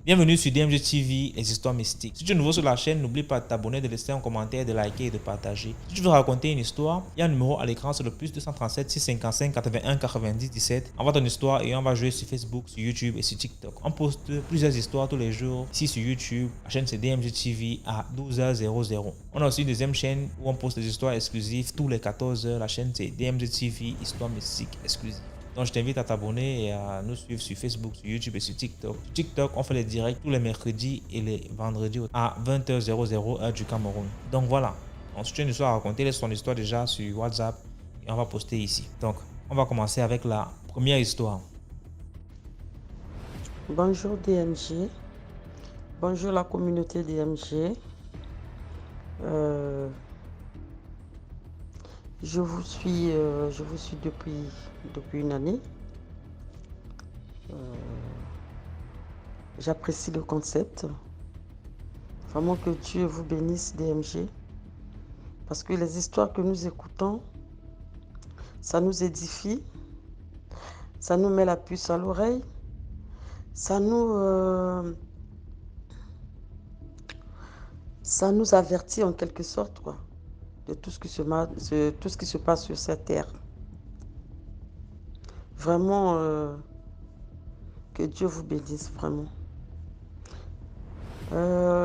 Bienvenue sur DMG TV, les histoires mystiques. Si tu es nouveau sur la chaîne, n'oublie pas de t'abonner, de laisser un commentaire, de liker et de partager. Si tu veux raconter une histoire, il y a un numéro à l'écran, c'est le plus 237 655 81 90 17. Envoie ton histoire et on va jouer sur Facebook, sur YouTube et sur TikTok. On poste plusieurs histoires tous les jours. Ici sur YouTube, la chaîne c'est DMG TV à 12h00. On a aussi une deuxième chaîne où on poste des histoires exclusives tous les 14h. La chaîne c'est DMG TV, histoire mystique exclusive. Donc je t'invite à t'abonner et à nous suivre sur Facebook, sur YouTube et sur TikTok. Sur TikTok, on fait les directs tous les mercredis et les vendredis à 20h00 heure du Cameroun. Donc voilà. Ensuite, tu as une histoire à raconter, laisse ton histoire déjà sur WhatsApp et on va poster ici. Donc, on va commencer avec la première histoire. Bonjour DMG. Bonjour la communauté DMG. Je vous suis depuis une année. J'apprécie le concept. Vraiment que Dieu vous bénisse DMG. Parce que les histoires que nous écoutons, ça nous édifie, ça nous met la puce à l'oreille, ça nous avertit en quelque sorte, quoi, de tout ce qui se passe sur cette terre. Vraiment, que Dieu vous bénisse, vraiment.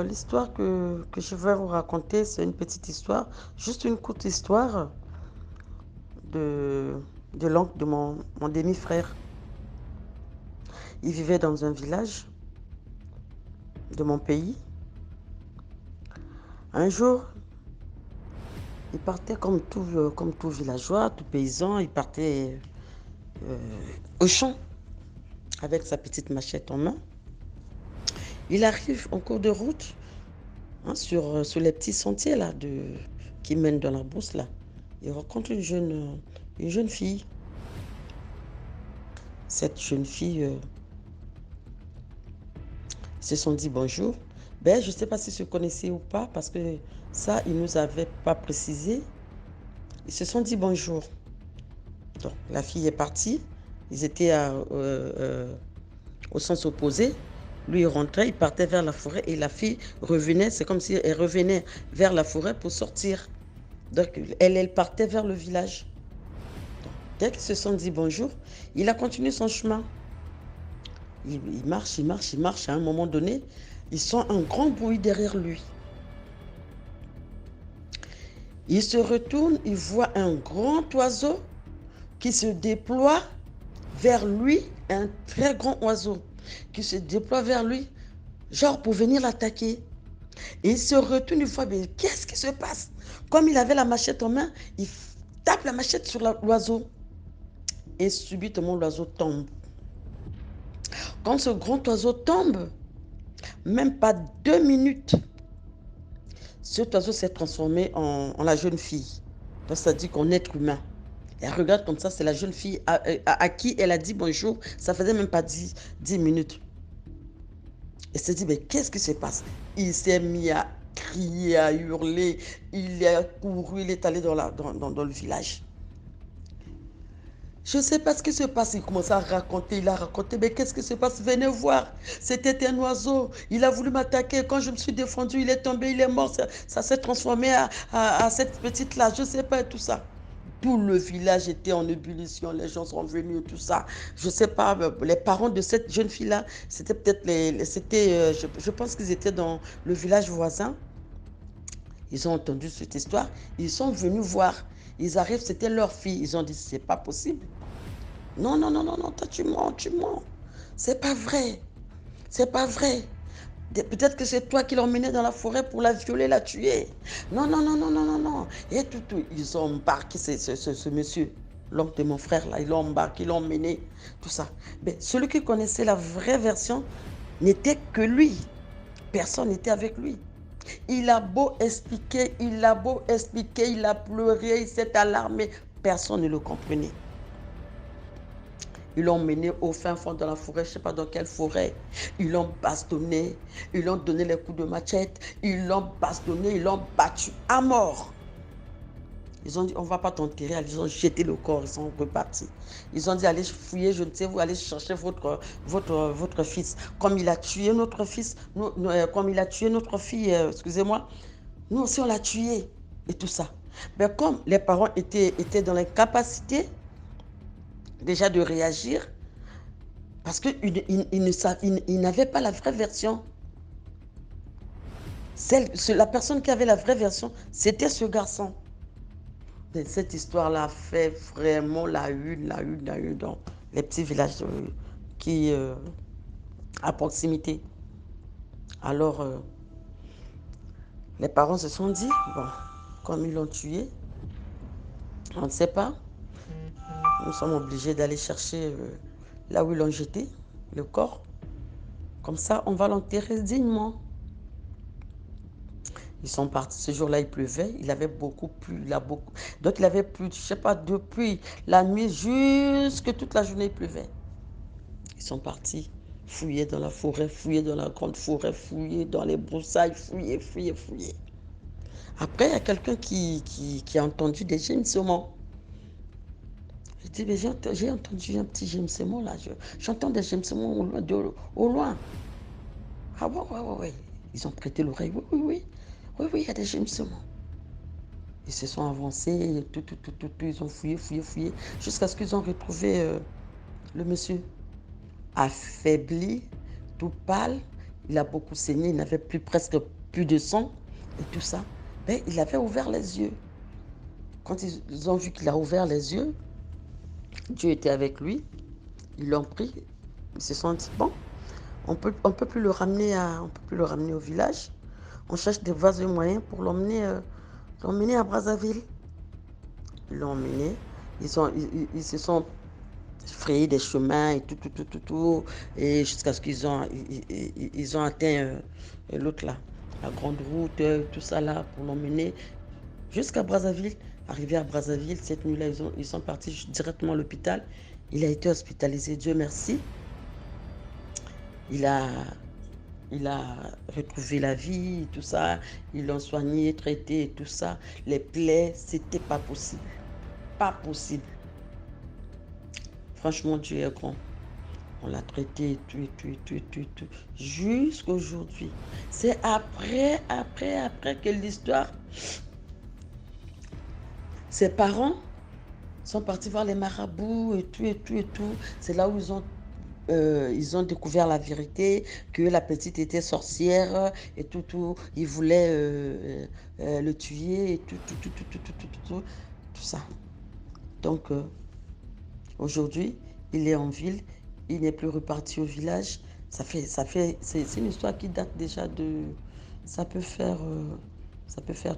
L'histoire que je vais vous raconter, c'est une petite histoire, juste une courte histoire de l'oncle de mon demi-frère. Il vivait dans un village de mon pays. Un jour, il partait comme tout villageois, tout paysan, il partait au champ avec sa petite machette en main. Il arrive en cours de route, sur les petits sentiers là, qui mènent dans la brousse là. Il rencontre une jeune fille. Cette jeune fille, ils se sont dit bonjour. Je ne sais pas s'ils se connaissaient ou pas, parce que ça, ils ne nous avaient pas précisé. Ils se sont dit bonjour. Donc, la fille est partie. Ils étaient au sens opposé. Lui, il rentrait, il partait vers la forêt et la fille revenait. C'est comme si elle revenait vers la forêt pour sortir. Donc, elle partait vers le village. Donc, dès qu'ils se sont dit bonjour, il a continué son chemin. Il marche. À un moment donné, il sent un grand bruit derrière lui. Il se retourne, il voit un grand oiseau qui se déploie vers lui, un très grand oiseau qui se déploie vers lui, genre pour venir l'attaquer. Et il se retourne, il voit, mais qu'est-ce qui se passe? Comme il avait la machette en main, il tape la machette sur l'oiseau. Et subitement, l'oiseau tombe. Quand ce grand oiseau tombe, même pas 2 minutes, cet oiseau s'est transformé en la jeune fille. Donc, ça dit qu'en être humain. Elle regarde comme ça, c'est la jeune fille à qui elle a dit bonjour. Ça faisait même pas 10 minutes. Elle s'est dit, mais qu'est-ce qui se passe? Il s'est mis à crier, à hurler. Il a couru, il est allé dans le village. Je ne sais pas ce qui se passe. Il commence à raconter, il a raconté, mais qu'est-ce qui se passe? Venez voir. C'était un oiseau. Il a voulu m'attaquer. Quand je me suis défendu, il est tombé, il est mort. Ça s'est transformé à cette petite-là. Je ne sais pas, tout ça. Tout le village était en ébullition, les gens sont venus, tout ça. Je ne sais pas, les parents de cette jeune fille-là, c'était peut-être je pense qu'ils étaient dans le village voisin. Ils ont entendu cette histoire, ils sont venus voir. Ils arrivent, c'était leur fille. Ils ont dit, c'est pas possible. Non, toi tu mens. C'est pas vrai. Peut-être que c'est toi qui l'as emmenée dans la forêt pour la violer, la tuer. Non. Et tout. Ils ont embarqué ce monsieur, l'oncle de mon frère, là. Ils l'ont embarqué, ils l'ont emmené, tout ça. Mais celui qui connaissait la vraie version n'était que lui. Personne n'était avec lui. Il a beau expliquer, il a pleuré, il s'est alarmé. Personne ne le comprenait. Ils l'ont mené au fin fond de la forêt, je ne sais pas dans quelle forêt. Ils l'ont bastonné, ils l'ont donné les coups de machette, ils l'ont bastonné, ils l'ont battu à mort. Ils ont dit, on ne va pas t'enterrer. Ils ont jeté le corps, ils sont repartis. Ils ont dit, allez fouiller, je ne sais où, allez chercher votre fils. Comme il a tué notre fils, comme il a tué notre fille, excusez-moi, nous aussi on l'a tué. Et tout ça. Mais comme les parents étaient dans l'incapacité déjà de réagir, parce qu'ils n'avaient pas la vraie version. La personne qui avait la vraie version, c'était ce garçon. Mais cette histoire-là fait vraiment la une dans les petits villages qui à proximité. Alors, les parents se sont dit, bon, comme ils l'ont tué, on ne sait pas, nous sommes obligés d'aller chercher là où ils l'ont jeté, le corps. Comme ça, on va l'enterrer dignement. Ils sont partis. Ce jour-là, il pleuvait. Il avait beaucoup plu. Donc, il avait plu, je ne sais pas, depuis la nuit jusque toute la journée, il pleuvait. Ils sont partis fouiller dans la forêt, fouiller dans la grande forêt, fouiller dans les broussailles, fouiller. Après, il y a quelqu'un qui a entendu des gémissements. Je dis, mais j'ai entendu un petit gémissement là. J'entends des gémissements au loin. Ah ouais. Ils ont prêté l'oreille. Oui, il y a des gémissements. Ils se sont avancés, tout, ils ont fouillé, jusqu'à ce qu'ils ont retrouvé le monsieur affaibli, tout pâle. Il a beaucoup saigné, il n'avait presque plus de sang et tout ça. Mais il avait ouvert les yeux. Quand ils ont vu qu'il a ouvert les yeux, Dieu était avec lui. Ils l'ont pris. Ils se sont dit, bon, on peut plus le ramener au village. On cherche des voies et moyens pour l'emmener à Brazzaville. Ils l'ont emmené. Ils se sont frayé des chemins et tout, et jusqu'à ce qu'ils ont atteint l'autre là, la grande route, tout ça là, pour l'emmener jusqu'à Brazzaville. Arrivé à Brazzaville, cette nuit-là, ils sont partis directement à l'hôpital. Il a été hospitalisé, Dieu merci. Il a retrouvé la vie, tout ça. Ils l'ont soigné, traité, et tout ça. Les plaies, c'était pas possible. Pas possible. Franchement, Dieu est grand. On l'a traité, tout. Jusqu'à aujourd'hui. C'est après que l'histoire... Ses parents sont partis voir les marabouts et tout. C'est là où ils ont découvert la vérité, que la petite était sorcière et tout. Ils voulaient le tuer et tout ça. Donc, aujourd'hui, il est en ville, il n'est plus reparti au village. C'est une histoire qui date déjà de... Ça peut faire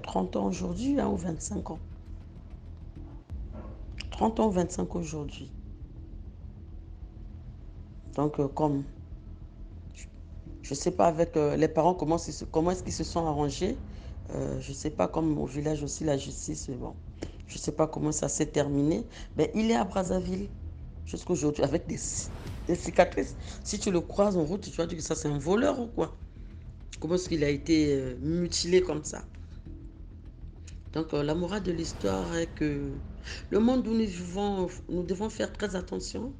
30 ans aujourd'hui, ou 25 ans. 30 ans ou 25 ans aujourd'hui. Donc, comme... Je ne sais pas avec les parents comment est-ce qu'ils se sont arrangés. Je ne sais pas, comme au village aussi, la justice, bon. Je ne sais pas comment ça s'est terminé. Mais il est à Brazzaville jusqu'à aujourd'hui avec des cicatrices. Si tu le croises en route, tu vas dire que ça c'est un voleur ou quoi? Comment est-ce qu'il a été mutilé comme ça? Donc la morale de l'histoire est que le monde où nous vivons, nous devons faire très attention.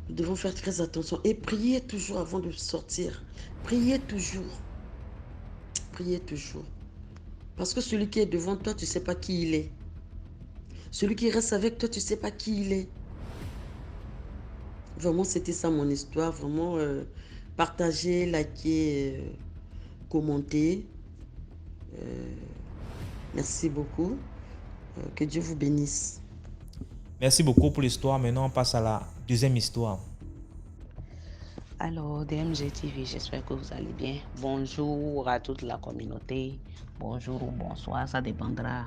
Nous devons faire très attention et prier toujours avant de sortir. Priez toujours. Priez toujours. Parce que celui qui est devant toi, tu ne sais pas qui il est. Celui qui reste avec toi, tu ne sais pas qui il est. Vraiment, c'était ça mon histoire. Vraiment, partagez, likez, commentez. Merci beaucoup. Que Dieu vous bénisse. Merci beaucoup pour l'histoire. Maintenant, on passe à la deuxième histoire. Alors, DMG TV, j'espère que vous allez bien. Bonjour à toute la communauté. Bonjour ou bonsoir, ça dépendra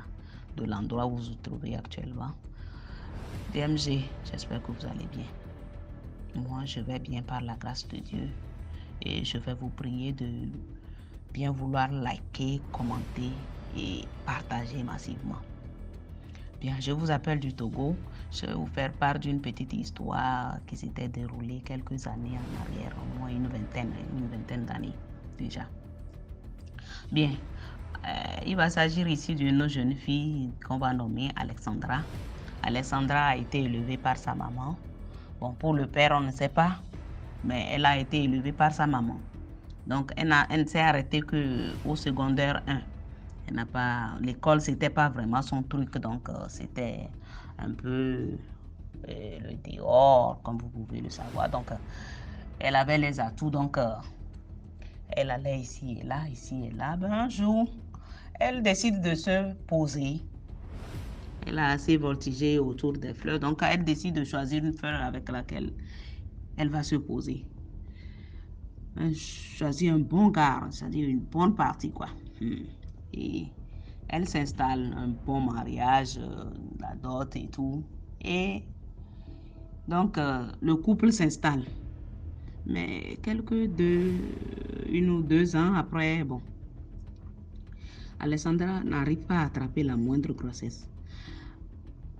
de l'endroit où vous vous trouvez actuellement. DMG, j'espère que vous allez bien. Moi, je vais bien par la grâce de Dieu. Et je vais vous prier de bien vouloir liker, commenter et partager massivement. Bien, je vous appelle du Togo. Je vais vous faire part d'une petite histoire qui s'était déroulée quelques années en arrière, au moins une vingtaine d'années déjà. Bien, il va s'agir ici d'une jeune fille qu'on va nommer Alexandra. Alexandra a été élevée par sa maman. Bon, pour le père, on ne sait pas, mais elle a été élevée par sa maman. Donc, elle ne s'est arrêtée qu'au secondaire 1. L'école, c'était pas vraiment son truc, donc c'était un peu le dehors, comme vous pouvez le savoir. Donc, elle avait les atouts, donc elle allait ici et là, ici et là. Ben, un jour, elle décide de se poser. Elle a assez voltigé autour des fleurs, donc elle décide de choisir une fleur avec laquelle elle va se poser. Elle choisit un bon gars, c'est-à-dire une bonne partie, quoi. Et elle s'installe, un bon mariage, la dot et tout. Et donc, le couple s'installe. Mais une ou deux ans après, bon, Alessandra n'arrive pas à attraper la moindre grossesse.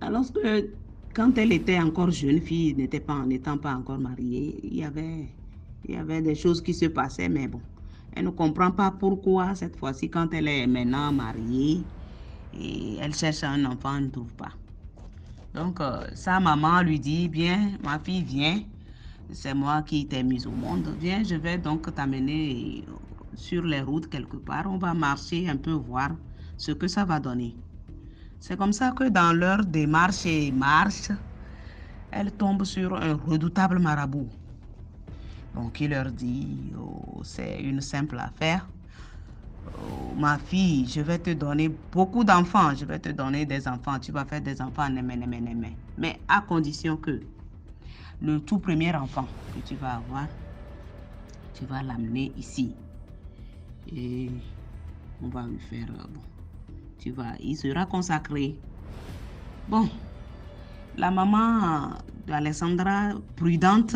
Alors que quand elle était encore jeune fille, n'étant pas encore mariée, il y avait des choses qui se passaient, mais bon, elle ne comprend pas pourquoi cette fois-ci, quand elle est maintenant mariée, et elle cherche un enfant, elle ne trouve pas. Donc, sa maman lui dit, bien, ma fille, viens, c'est moi qui t'ai mise au monde, viens, je vais donc t'amener sur les routes quelque part, on va marcher un peu, voir ce que ça va donner. C'est comme ça que dans leur démarche et marche, elle tombe sur un redoutable marabout. Donc il leur dit, oh, c'est une simple affaire. Oh, ma fille, je vais te donner beaucoup d'enfants, je vais te donner des enfants, tu vas faire des enfants, mais à condition que le tout premier enfant que tu vas avoir, tu vas l'amener ici. Et on va lui faire... il sera consacré. Bon, la maman d'Alessandra, prudente,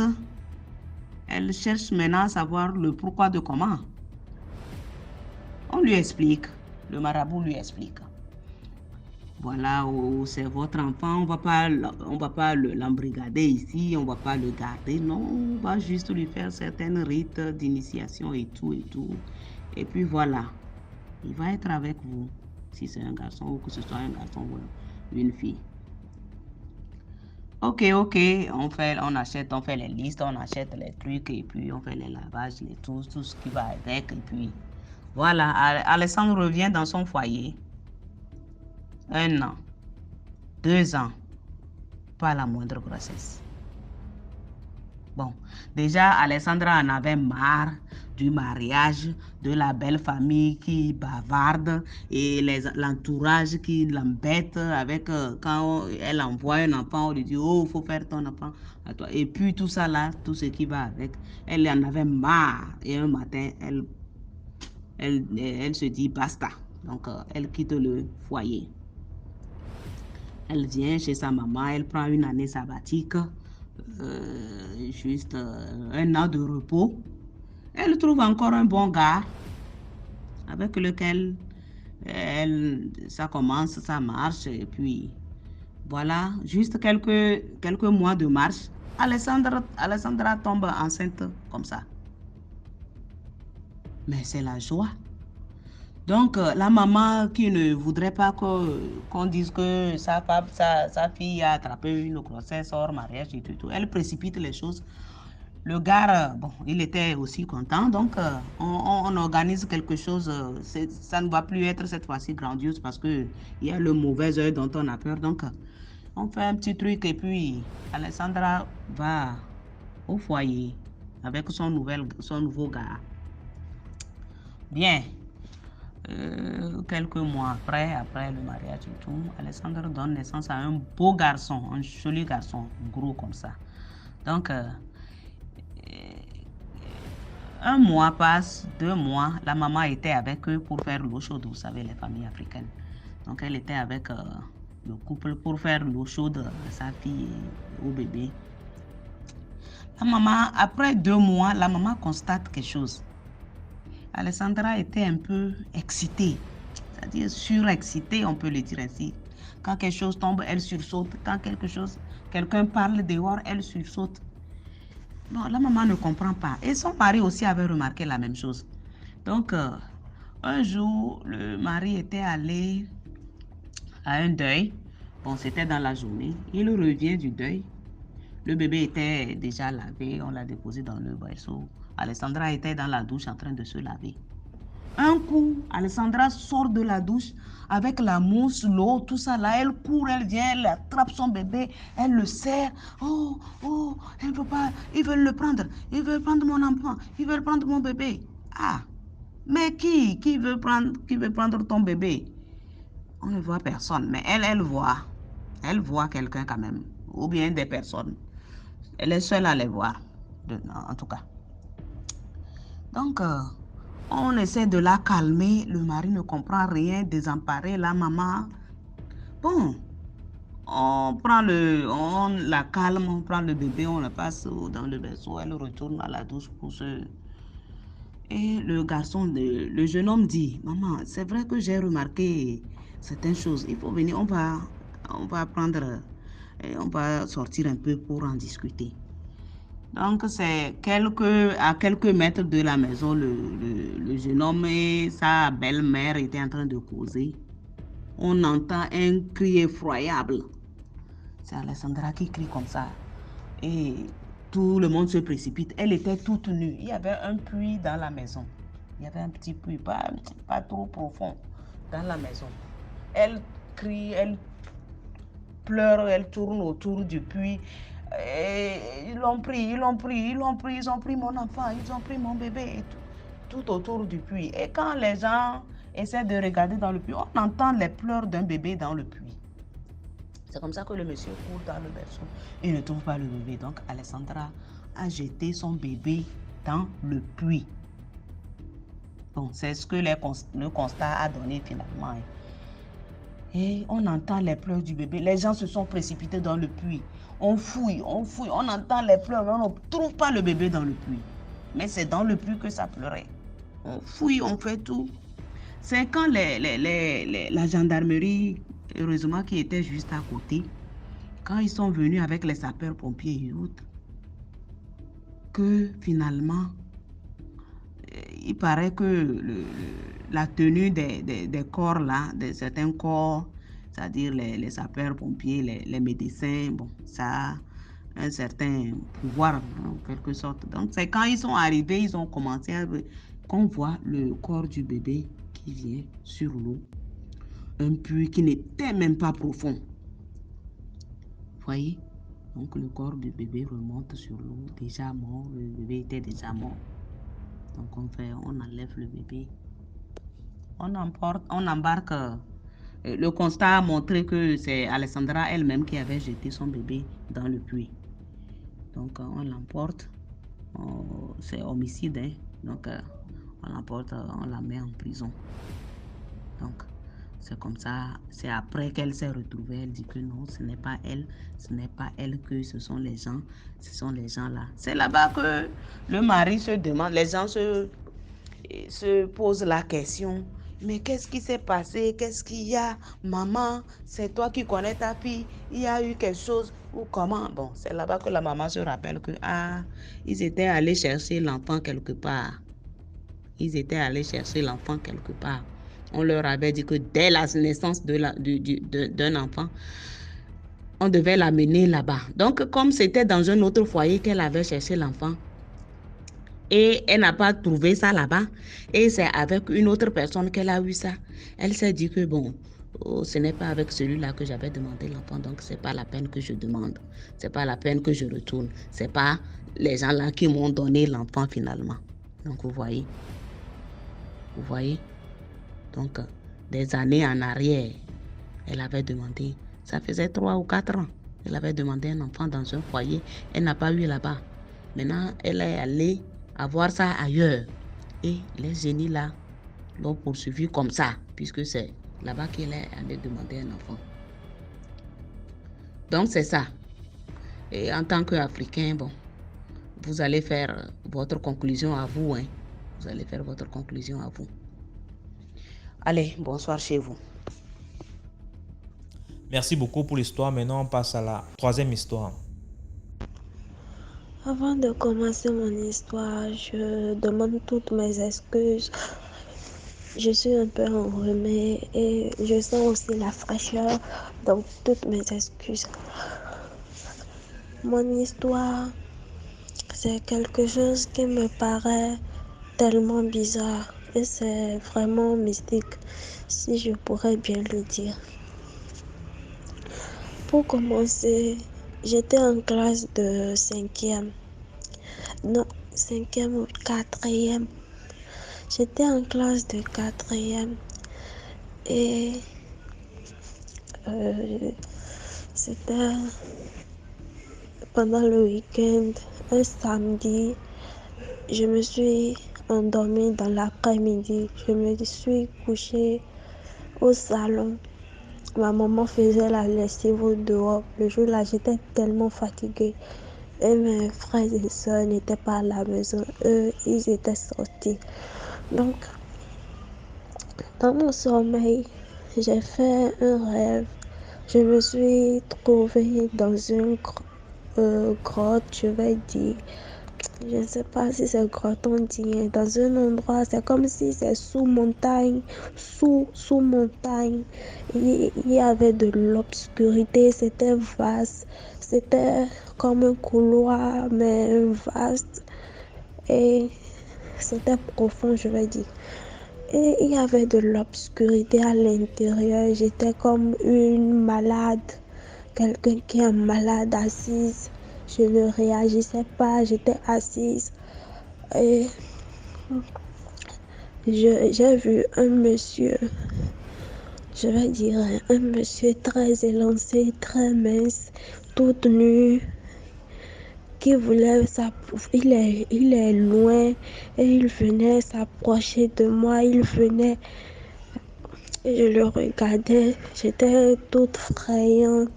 elle cherche maintenant à savoir le pourquoi de comment. On lui explique, le marabout lui explique. Voilà, c'est votre enfant, on va pas l'embrigader ici, on va pas le garder, non, on va juste lui faire certains rites d'initiation et tout. Et puis voilà, il va être avec vous. Si c'est un garçon ou que ce soit un garçon ou une fille. Ok, on fait les listes, on achète les trucs et puis on fait les lavages, tout ce qui va avec. Et puis voilà, Alessandre revient dans son foyer. 1 an, 2 ans, pas la moindre grossesse. Bon, déjà, Alessandra en avait marre du mariage, de la belle famille qui bavarde et l'entourage qui l'embête avec quand elle envoie un enfant, on lui dit, oh, il faut faire ton enfant à toi. Et puis tout ça là, tout ce qui va avec, elle en avait marre. Et un matin, elle se dit, basta. Donc, elle quitte le foyer. Elle vient chez sa maman, elle prend une année sabbatique. Juste 1 an de repos. Elle trouve encore un bon gars avec lequel ça commence, ça marche et puis voilà, juste quelques mois de marche, Alessandra tombe enceinte comme ça. Mais c'est la joie. Donc, la maman qui ne voudrait pas qu'on dise que sa fille a attrapé une grossesse hors mariage et tout, elle précipite les choses. Le gars, bon, il était aussi content, donc on organise quelque chose. Ça ne va plus être cette fois-ci grandiose parce qu'il y a le mauvais œil dont on a peur. Donc, on fait un petit truc et puis Alessandra va au foyer avec son nouveau gars. Bien. Quelques mois après le mariage et tout, Alessandra donne naissance à un beau garçon, un joli garçon, gros comme ça. Donc, 1 mois passe, 2 mois, la maman était avec eux pour faire l'eau chaude, vous savez, les familles africaines. Donc, elle était avec le couple pour faire l'eau chaude à sa fille et au bébé. La maman, après 2 mois, la maman constate quelque chose. Alessandra était un peu excitée, c'est-à-dire surexcitée, on peut le dire ainsi. Quand quelque chose tombe, elle sursaute. Quand quelqu'un parle dehors, elle sursaute. Bon, la maman ne comprend pas. Et son mari aussi avait remarqué la même chose. Donc, Un jour, le mari était allé à un deuil. Bon, c'était dans la journée. Il revient du deuil. Le bébé était déjà lavé. On l'a déposé dans le berceau. Alessandra était dans la douche en train de se laver. Un coup, Alessandra sort de la douche avec la mousse, l'eau, tout ça là. Elle court, elle vient, elle attrape son bébé, elle le serre. Oh, oh, elle ne peut pas. Ils veulent le prendre. Ils veulent prendre mon enfant. Ils veulent prendre mon bébé. Ah, mais qui veut prendre ton bébé? On ne voit personne, mais elle voit. Elle voit quelqu'un quand même, ou bien des personnes. Elle est seule à les voir, en tout cas. Donc, on essaie de la calmer. Le mari ne comprend rien, désemparé. La maman, bon, on la calme, on prend le bébé, on le passe dans le berceau. Elle retourne à la douche pour se... Et le garçon, le jeune homme dit, maman, c'est vrai que j'ai remarqué certaines choses. Il faut venir, on va prendre, on va sortir un peu pour en discuter. Donc, c'est à quelques mètres de la maison, le jeune homme et sa belle-mère étaient en train de causer. On entend un cri effroyable. C'est Alessandra qui crie comme ça. Et tout le monde se précipite. Elle était toute nue. Il y avait un puits dans la maison. Il y avait un petit puits, pas trop profond, dans la maison. Elle crie, elle pleure, elle tourne autour du puits. Et ils l'ont pris, ils ont pris mon enfant, ils ont pris mon bébé, et tout autour du puits. Et quand les gens essaient de regarder dans le puits, on entend les pleurs d'un bébé dans le puits. C'est comme ça que le monsieur court dans le berceau. Il ne trouve pas le bébé. Donc Alessandra a jeté son bébé dans le puits. Bon, c'est ce que le constat a donné finalement. Et on entend les pleurs du bébé. Les gens se sont précipités dans le puits. On fouille, on entend les pleurs, mais on ne trouve pas le bébé dans le puits. Mais c'est dans le puits que ça pleurait. On fouille, on fait tout. C'est quand la gendarmerie, heureusement qui était juste à côté, quand ils sont venus avec les sapeurs-pompiers et autres, que finalement, il paraît que la tenue des corps là, de certains corps, c'est-à-dire les sapeurs-pompiers, les médecins, bon, ça a un certain pouvoir en quelque sorte. Donc c'est quand ils sont arrivés, ils ont commencé qu'on voit le corps du bébé qui vient sur l'eau. Un puits qui n'était même pas profond. Voyez? Donc le corps du bébé remonte sur l'eau, déjà mort, le bébé était déjà mort. Donc on enlève le bébé. On embarque. Le constat a montré que c'est Alessandra elle-même qui avait jeté son bébé dans le puits. Donc on l'emporte. C'est homicide, hein? Donc on l'emporte, on la met en prison. Donc c'est comme ça. C'est après qu'elle s'est retrouvée. Elle dit que non, ce n'est pas elle, que ce sont les gens. Ce sont les gens là. C'est là-bas que le mari se demande. Les gens se posent la question. Mais qu'est-ce qui s'est passé? Qu'est-ce qu'il y a? Maman, c'est toi qui connais ta fille. Il y a eu quelque chose ou comment? Bon, c'est là-bas que la maman se rappelle que ils étaient allés chercher l'enfant quelque part. On leur avait dit que dès la naissance d'un enfant, on devait l'amener là-bas. Donc, comme c'était dans un autre foyer qu'elle avait cherché l'enfant, et elle n'a pas trouvé ça là-bas, et c'est avec une autre personne qu'elle a eu ça, elle s'est dit que bon, ce n'est pas avec celui-là que j'avais demandé l'enfant, donc c'est pas la peine que je demande, c'est pas la peine que je retourne, c'est pas les gens là qui m'ont donné l'enfant finalement. Donc vous voyez. Donc, des années en arrière, elle avait demandé, ça faisait 3 ou 4 ans, elle avait demandé un enfant dans un foyer, elle n'a pas eu là-bas. Maintenant, elle est allée avoir ça ailleurs. Et les génies là l'ont poursuivi comme ça, puisque c'est là-bas qu'elle est allée demander un enfant. Donc, c'est ça. Et en tant qu'Africain, bon, vous allez faire votre conclusion à vous, hein. Vous allez faire votre conclusion à vous. Allez, bonsoir chez vous. Merci beaucoup pour l'histoire. Maintenant, on passe à la 3e histoire. Avant de commencer mon histoire, je demande toutes mes excuses Je suis un peu enrhumée et je sens aussi la fraîcheur dans toutes mes excuses. Mon histoire, c'est quelque chose qui me paraît tellement bizarre et c'est vraiment mystique, si je pourrais bien le dire. Pour commencer, j'étais en classe de cinquième. Non, cinquième ou quatrième. J'étais en classe de quatrième et euh, c'était pendant le week-end, un samedi. Je me suis endormie dans l'après-midi. Je me suis couchée au salon. Ma maman faisait la lessive au dehors. Le jour-là, j'étais tellement fatiguée. Et mes frères et sœurs n'étaient pas à la maison. Eux, ils étaient sortis. Donc, dans mon sommeil, j'ai fait un rêve. Je me suis trouvée dans une grotte, je vais dire. Je ne sais pas si c'est grotte, on dit. Dans un endroit, c'est comme si c'est sous montagne, sous montagne. Il y avait de l'obscurité, c'était vaste. C'était comme un couloir, mais vaste. Et c'était profond, je vais dire. Et il y avait de l'obscurité à l'intérieur. J'étais comme une malade, quelqu'un qui est malade assise. Je ne réagissais pas, j'étais assise. Et j'ai vu un monsieur, je vais dire un monsieur très élancé, très mince, tout nu, qui voulait il est loin et il venait s'approcher de moi, il venait et je le regardais, j'étais toute frayante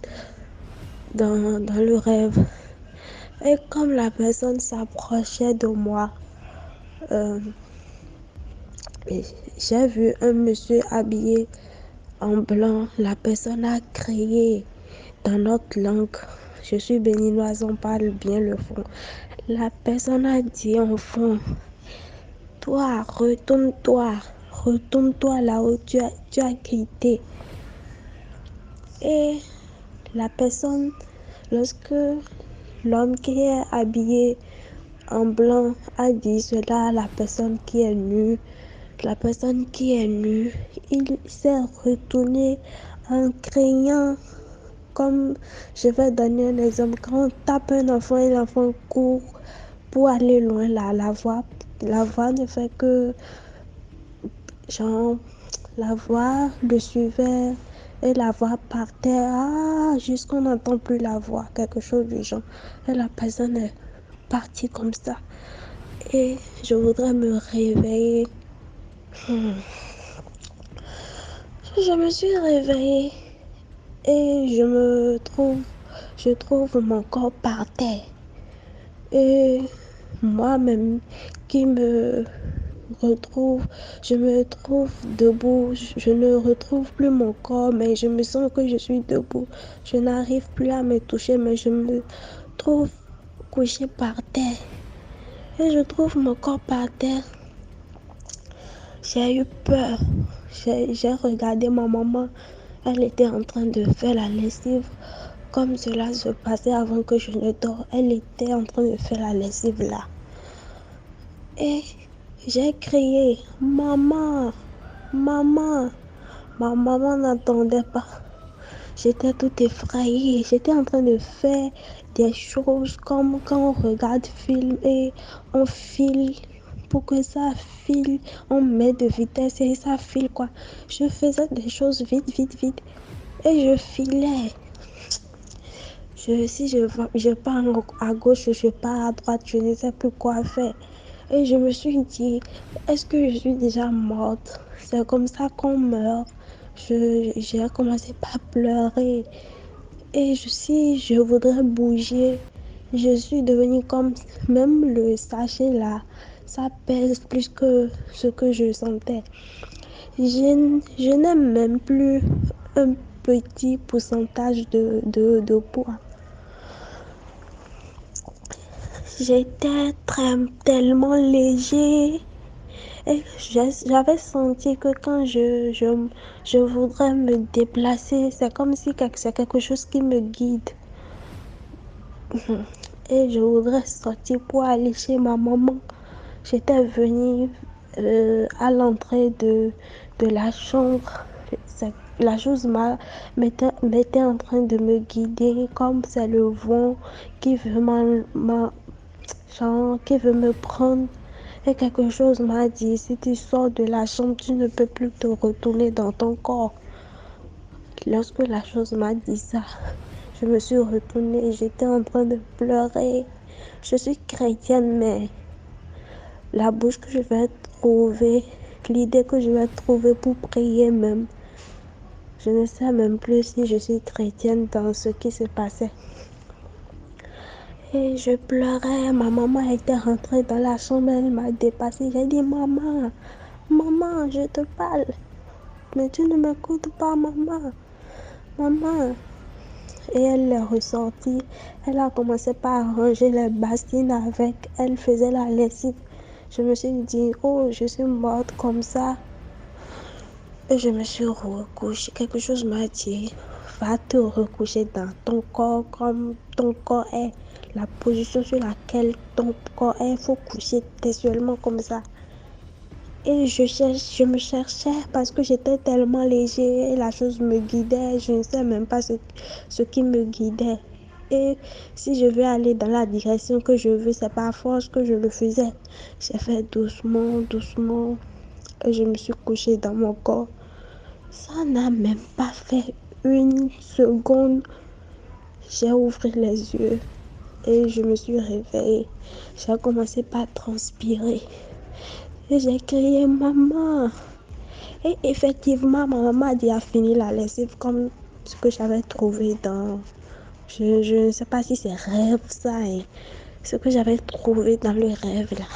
dans le rêve. Et comme la personne s'approchait de moi, euh, j'ai vu un monsieur habillé en blanc. La personne a crié dans notre langue. Je suis béninoise, on parle bien le fond. La personne a dit en fond, toi, retourne-toi là où tu as quitté. Et la personne, lorsque l'homme qui est habillé en blanc a dit cela à la personne qui est nue, il s'est retourné en criant. Comme je vais donner un exemple, quand on tape un enfant et l'enfant court pour aller loin, là, la voix ne fait que, genre, la voix le suivait et la voix partait, jusqu'on n'entend plus la voix, quelque chose du genre. Et la personne est partie comme ça. Et je voudrais me réveiller. Je me suis réveillée et je trouve mon corps par terre. Et moi-même qui me retrouve, je me trouve debout. Je ne retrouve plus mon corps, mais je me sens que je suis debout. Je n'arrive plus à me toucher, mais je me trouve couchée par terre. Et je trouve mon corps par terre. J'ai eu peur. J'ai regardé ma maman. Elle était en train de faire la lessive. Comme cela se passait avant que je ne dors. Elle était en train de faire la lessive là. Et j'ai crié, maman, maman. Ma maman n'entendait pas. J'étais tout effrayée. J'étais en train de faire des choses comme quand on regarde film et on file pour que ça file. On met de vitesse et ça file quoi. Je faisais des choses vite, vite, vite. Et je filais. Si je pars à gauche, je pars à droite, je ne sais plus quoi faire. Et je me suis dit, est-ce que je suis déjà morte? C'est comme ça qu'on meurt. J'ai commencé par pleurer. Et si je voudrais bouger, je suis devenue comme même le sachet là. Ça pèse plus que ce que je sentais. Je n'ai même plus un petit pourcentage de poids. J'étais tellement léger Et j'avais senti que quand je voudrais me déplacer, c'est comme si c'est quelque chose qui me guide. Et je voudrais sortir pour aller chez ma maman. J'étais venue à l'entrée de la chambre. La chose m'était en train de me guider, comme c'est le vent qui veut qui veut me prendre. Et quelque chose m'a dit, si tu sors de la chambre, tu ne peux plus te retourner dans ton corps. Lorsque la chose m'a dit ça, je me suis retournée et j'étais en train de pleurer. Je suis chrétienne, mais la bouche que je vais trouver, l'idée que je vais trouver pour prier même, je ne sais même plus si je suis chrétienne dans ce qui se passait. Et je pleurais, ma maman était rentrée dans la chambre, elle m'a dépassée. J'ai dit, maman, maman, je te parle. Mais tu ne m'écoutes pas, maman, maman. Et elle est ressortie. Elle a commencé par ranger les bassines avec. Elle faisait la lessive. Je me suis dit, oh, je suis morte comme ça. Et je me suis recouchée. Quelque chose m'a dit, va te recoucher dans ton corps comme ton corps est. La position sur laquelle ton corps est, il faut coucher textuellement comme ça. Et je me cherchais parce que j'étais tellement léger et la chose me guidait. Je ne sais même pas ce qui me guidait. Et si je veux aller dans la direction que je veux, c'est par force que je le faisais. J'ai fait doucement, doucement. Et je me suis couchée dans mon corps. Ça n'a même pas fait une seconde. J'ai ouvert les yeux et je me suis réveillée. J'ai commencé par transpirer. Et j'ai crié maman. Et effectivement, ma maman a dit à finir la lessive comme ce que j'avais trouvé dans... Je ne sais pas si c'est rêve ça. Hein. Ce que j'avais trouvé dans le rêve là.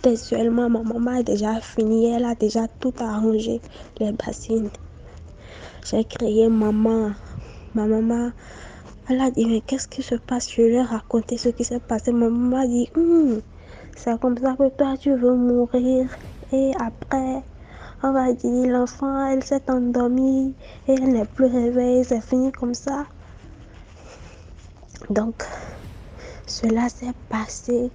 Textuellement, ma maman a déjà fini. Elle a déjà tout arrangé, les bassines. J'ai crié maman. Ma maman, elle a dit mais qu'est-ce qui se passe? Je lui ai raconté ce qui s'est passé. Ma maman a dit c'est comme ça que toi tu veux mourir. Et après, on va dire l'enfant, elle s'est endormie et elle n'est plus réveillée. C'est fini comme ça. Donc, cela s'est passé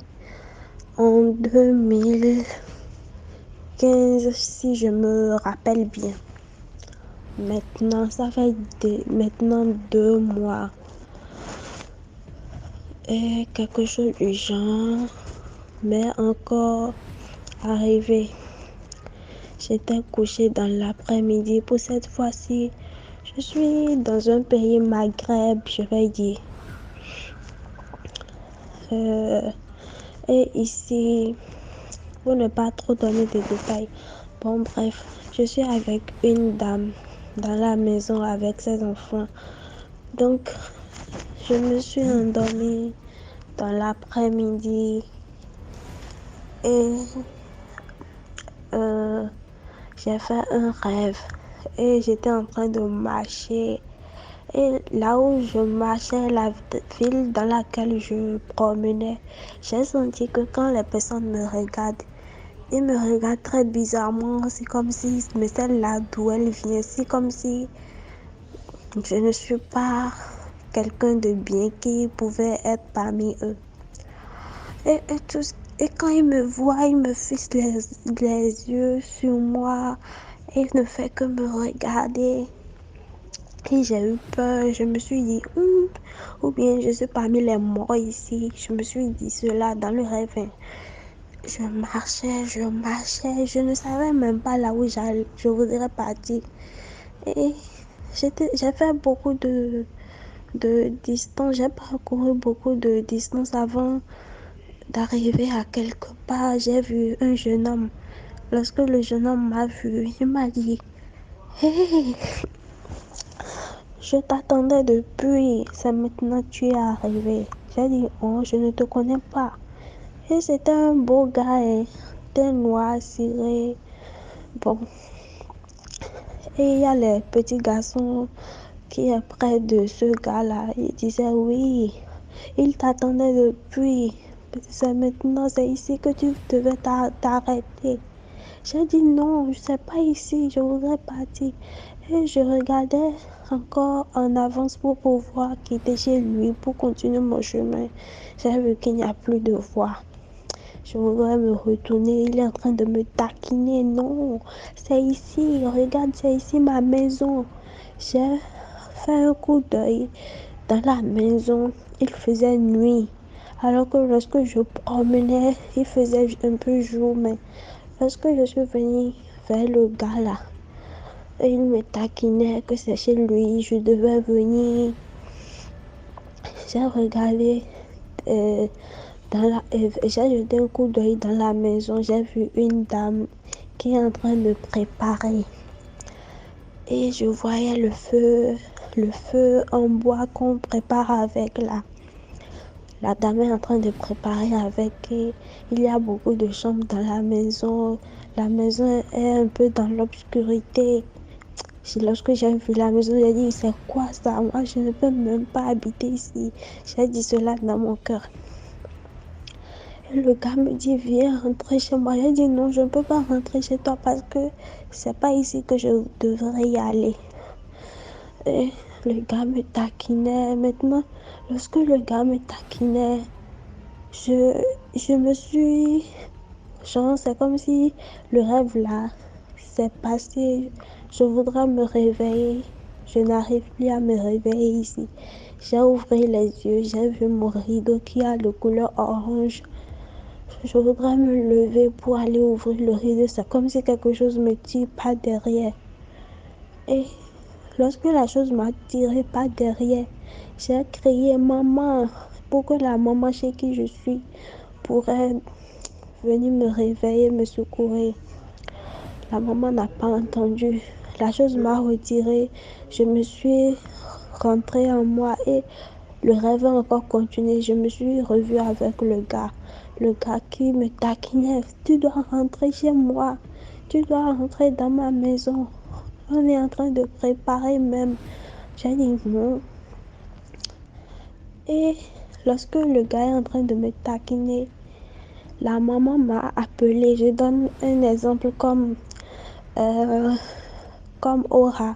en 2015, si je me rappelle bien. Maintenant, ça fait maintenant 2 mois. Et quelque chose du genre m'est encore arrivé. J'étais couchée dans l'après-midi. Pour cette fois-ci, je suis dans un pays Maghreb, je vais dire. Et ici, pour ne pas trop donner de détails, bon bref, je suis avec une dame dans la maison avec ses enfants. Donc, je me suis endormie dans l'après-midi et j'ai fait un rêve et j'étais en train de marcher. Et là où je marchais, la ville dans laquelle je promenais, j'ai senti que quand les personnes me regardent, ils me regardent très bizarrement. C'est comme si, mais celle-là d'où elle vient, c'est comme si je ne suis pas quelqu'un de bien qui pouvait être parmi eux. Et quand ils me voient, ils me fixent les yeux sur moi et ils ne font que me regarder. Et j'ai eu peur, je me suis dit, ou bien je suis parmi les morts ici. Je me suis dit cela dans le rêve. Je marchais, je ne savais même pas là où je voudrais partir. Et j'ai fait beaucoup de distance, j'ai parcouru beaucoup de distance avant d'arriver à quelque part. J'ai vu un jeune homme. Lorsque le jeune homme m'a vu, il m'a dit, hey, je t'attendais depuis, c'est maintenant que tu es arrivé. J'ai dit, oh, je ne te connais pas. Et c'était un beau gars, était noir, ciré. Bon. Et il y a les petits garçons qui est près de ce gars-là. Il disait, oui, il t'attendait depuis. petite soeur, maintenant c'est ici que tu devais t'arrêter. J'ai dit non, je sais pas ici, je voudrais partir. Et je regardais encore en avance pour pouvoir quitter chez lui, pour continuer mon chemin. J'ai vu qu'il n'y a plus de voie. Je voudrais me retourner, il est en train de me taquiner. Non, c'est ici, regarde, c'est ici ma maison. J'ai fait un coup d'œil dans la maison. Il faisait nuit. Alors que lorsque je promenais, il faisait un peu jour, mais lorsque je suis venue vers le gars là, il me taquinait que c'est chez lui, je devais venir. J'ai regardé j'ai jeté un coup d'œil dans la maison, j'ai vu une dame qui est en train de préparer. Et je voyais le feu en bois qu'on prépare avec là. La dame est en train de préparer avec et il y a beaucoup de chambres dans la maison. La maison est un peu dans l'obscurité. Lorsque j'ai vu la maison, j'ai dit, c'est quoi ça? Moi, je ne peux même pas habiter ici. J'ai dit cela dans mon cœur. Et le gars me dit, viens rentrer chez moi. J'ai dit, non, je ne peux pas rentrer chez toi parce que c'est pas ici que je devrais y aller. Et le gars me taquinait. Maintenant, lorsque le gars me taquinait, je me suis... Genre, c'est comme si le rêve là s'est passé. Je voudrais me réveiller. Je n'arrive plus à me réveiller ici. J'ai ouvert les yeux. J'ai vu mon rideau qui a le couleur orange. Je voudrais me lever pour aller ouvrir le rideau. C'est comme si quelque chose me tire par derrière. Et lorsque la chose m'a tiré par derrière, j'ai crié maman pour que la maman chez qui je suis pourrait venir me réveiller, me secourir. La maman n'a pas entendu. La chose m'a retiré. Je me suis rentrée en moi et le rêve a encore continué. Je me suis revue avec le gars. Le gars qui me taquinait. Tu dois rentrer chez moi. Tu dois rentrer dans ma maison. On est en train de préparer même. J'ai dit non. Et lorsque le gars est en train de me taquiner, la maman m'a appelé. Je donne un exemple comme Aura.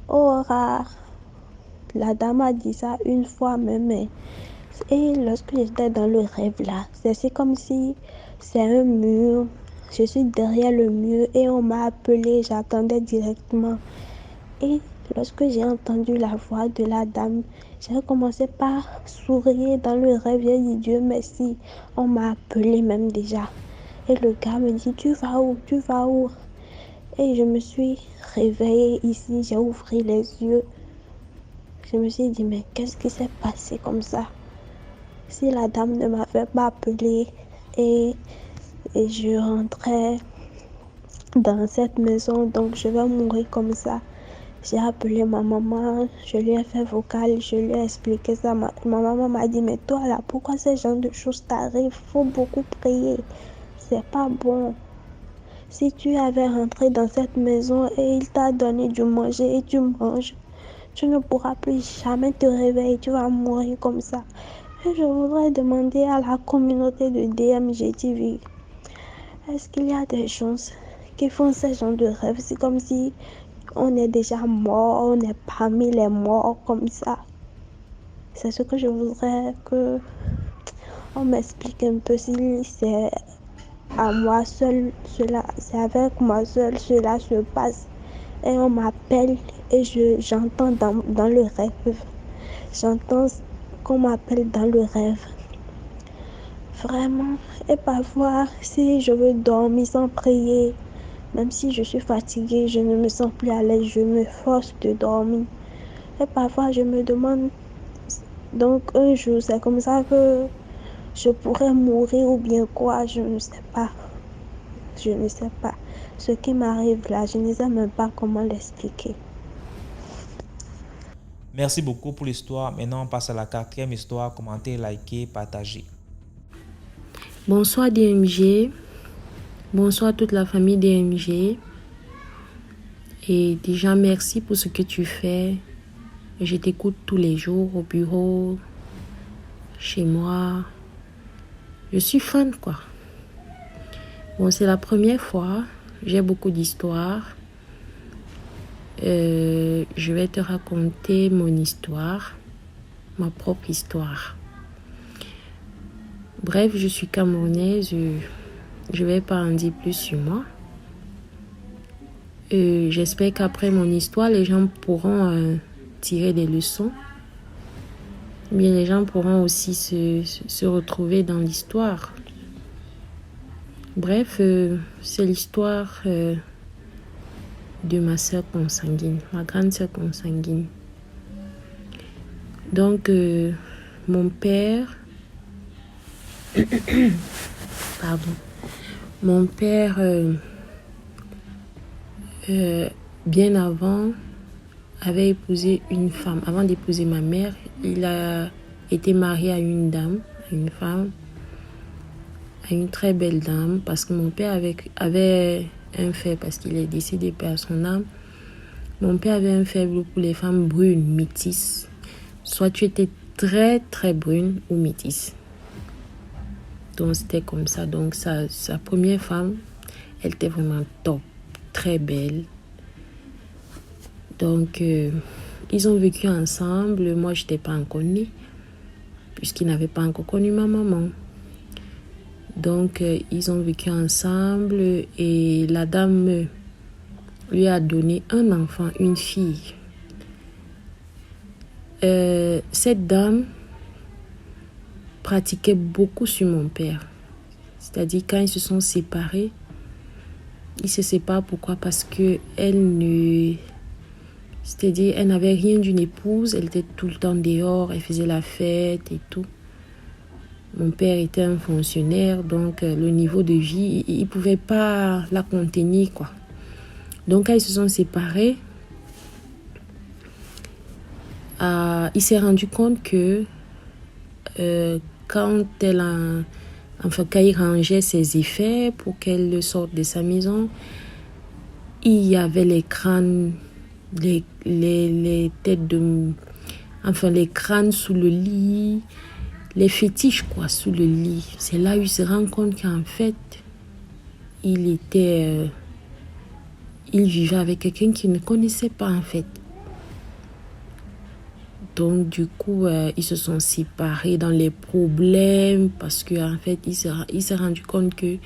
Aura, la dame a dit ça une fois même. Et lorsque j'étais dans le rêve là, c'est comme si c'est un mur. Je suis derrière le mur et on m'a appelé, j'attendais directement. Et lorsque j'ai entendu la voix de la dame, j'ai commencé par sourire dans le rêve. J'ai dit Dieu merci, on m'a appelé même déjà. Et le gars me dit tu vas où? Tu vas où? Et je me suis réveillée ici, j'ai ouvert les yeux. Je me suis dit mais qu'est-ce qui s'est passé comme ça? Si la dame ne m'avait pas appelé et je rentrais dans cette maison, donc je vais mourir comme ça. J'ai appelé ma maman, je lui ai fait vocal, je lui ai expliqué ça. Ma maman m'a dit, mais toi là, pourquoi ce genre de choses t'arrivent? Faut beaucoup prier, c'est pas bon. Si tu avais rentré dans cette maison et il t'a donné du manger et tu manges, tu ne pourras plus jamais te réveiller, tu vas mourir comme ça. Et je voudrais demander à la communauté de DMG TV, est-ce qu'il y a des gens qui font ce genre de rêve? C'est comme si on est déjà mort, on est parmi les morts comme ça. C'est ce que je voudrais que on m'explique un peu si c'est à moi seul, c'est avec moi seul, cela se passe. Et on m'appelle et j'entends dans le rêve. J'entends qu'on m'appelle dans le rêve. Vraiment. Et parfois, si je veux dormir sans prier, même si je suis fatiguée, je ne me sens plus à l'aise, je me force de dormir. Et parfois, je me demande, donc un jour, c'est comme ça que je pourrais mourir ou bien quoi, je ne sais pas. Je ne sais pas. Ce qui m'arrive là, je ne sais même pas comment l'expliquer. Merci beaucoup pour l'histoire. Maintenant, on passe à la quatrième histoire. Commentez, likez, partagez. Bonsoir DMG. Bonsoir toute la famille DMG. Et déjà, merci pour ce que tu fais. Je t'écoute tous les jours au bureau, chez moi. je suis fan, quoi. Bon, c'est la première fois. J'ai beaucoup d'histoires. Je vais te raconter mon histoire, ma propre histoire. Bref, je suis camerounaise. Je vais pas en dire plus sur moi. J'espère qu'après mon histoire, les gens pourront tirer des leçons. Mais les gens pourront aussi se retrouver dans l'histoire. Bref, c'est l'histoire de ma sœur consanguine, ma grande sœur consanguine. Donc, mon père... Pardon. Mon père, bien avant, avait épousé une femme. Avant d'épouser ma mère, il a été marié à une dame, à une femme, à une très belle dame, parce que mon père avait un faible, parce qu'il est décédé par son âme. Mon père avait un faible pour les femmes brunes, métisses. Soit tu étais très très brune ou métisse. Donc c'était comme ça. Donc sa première femme, elle était vraiment top, très belle. Donc ils ont vécu ensemble. Moi, je n'étais pas encore née, puisqu'ils n'avaient pas encore connu ma maman. Donc ils ont vécu ensemble et la dame lui a donné un enfant, une fille. Cette dame pratiquait beaucoup sur mon père. C'est-à-dire, quand ils se sont séparés, ils se séparent. Pourquoi? Parce que c'est-à-dire, elle n'avait rien d'une épouse. Elle était tout le temps dehors. Elle faisait la fête et tout. Mon père était un fonctionnaire. Donc, le niveau de vie, il ne pouvait pas la contenir, quoi. Donc, quand ils se sont séparés, il s'est rendu compte que quand il rangeait ses effets pour qu'elle sorte de sa maison, il y avait les crânes, les têtes les crânes sous le lit, les fétiches, quoi, sous le lit. C'est là où il se rend compte qu'en fait, il vivait avec quelqu'un qu'il ne connaissait pas, en fait. Donc, du coup, ils se sont séparés dans les problèmes parce qu'en fait, il s'est rendu compte que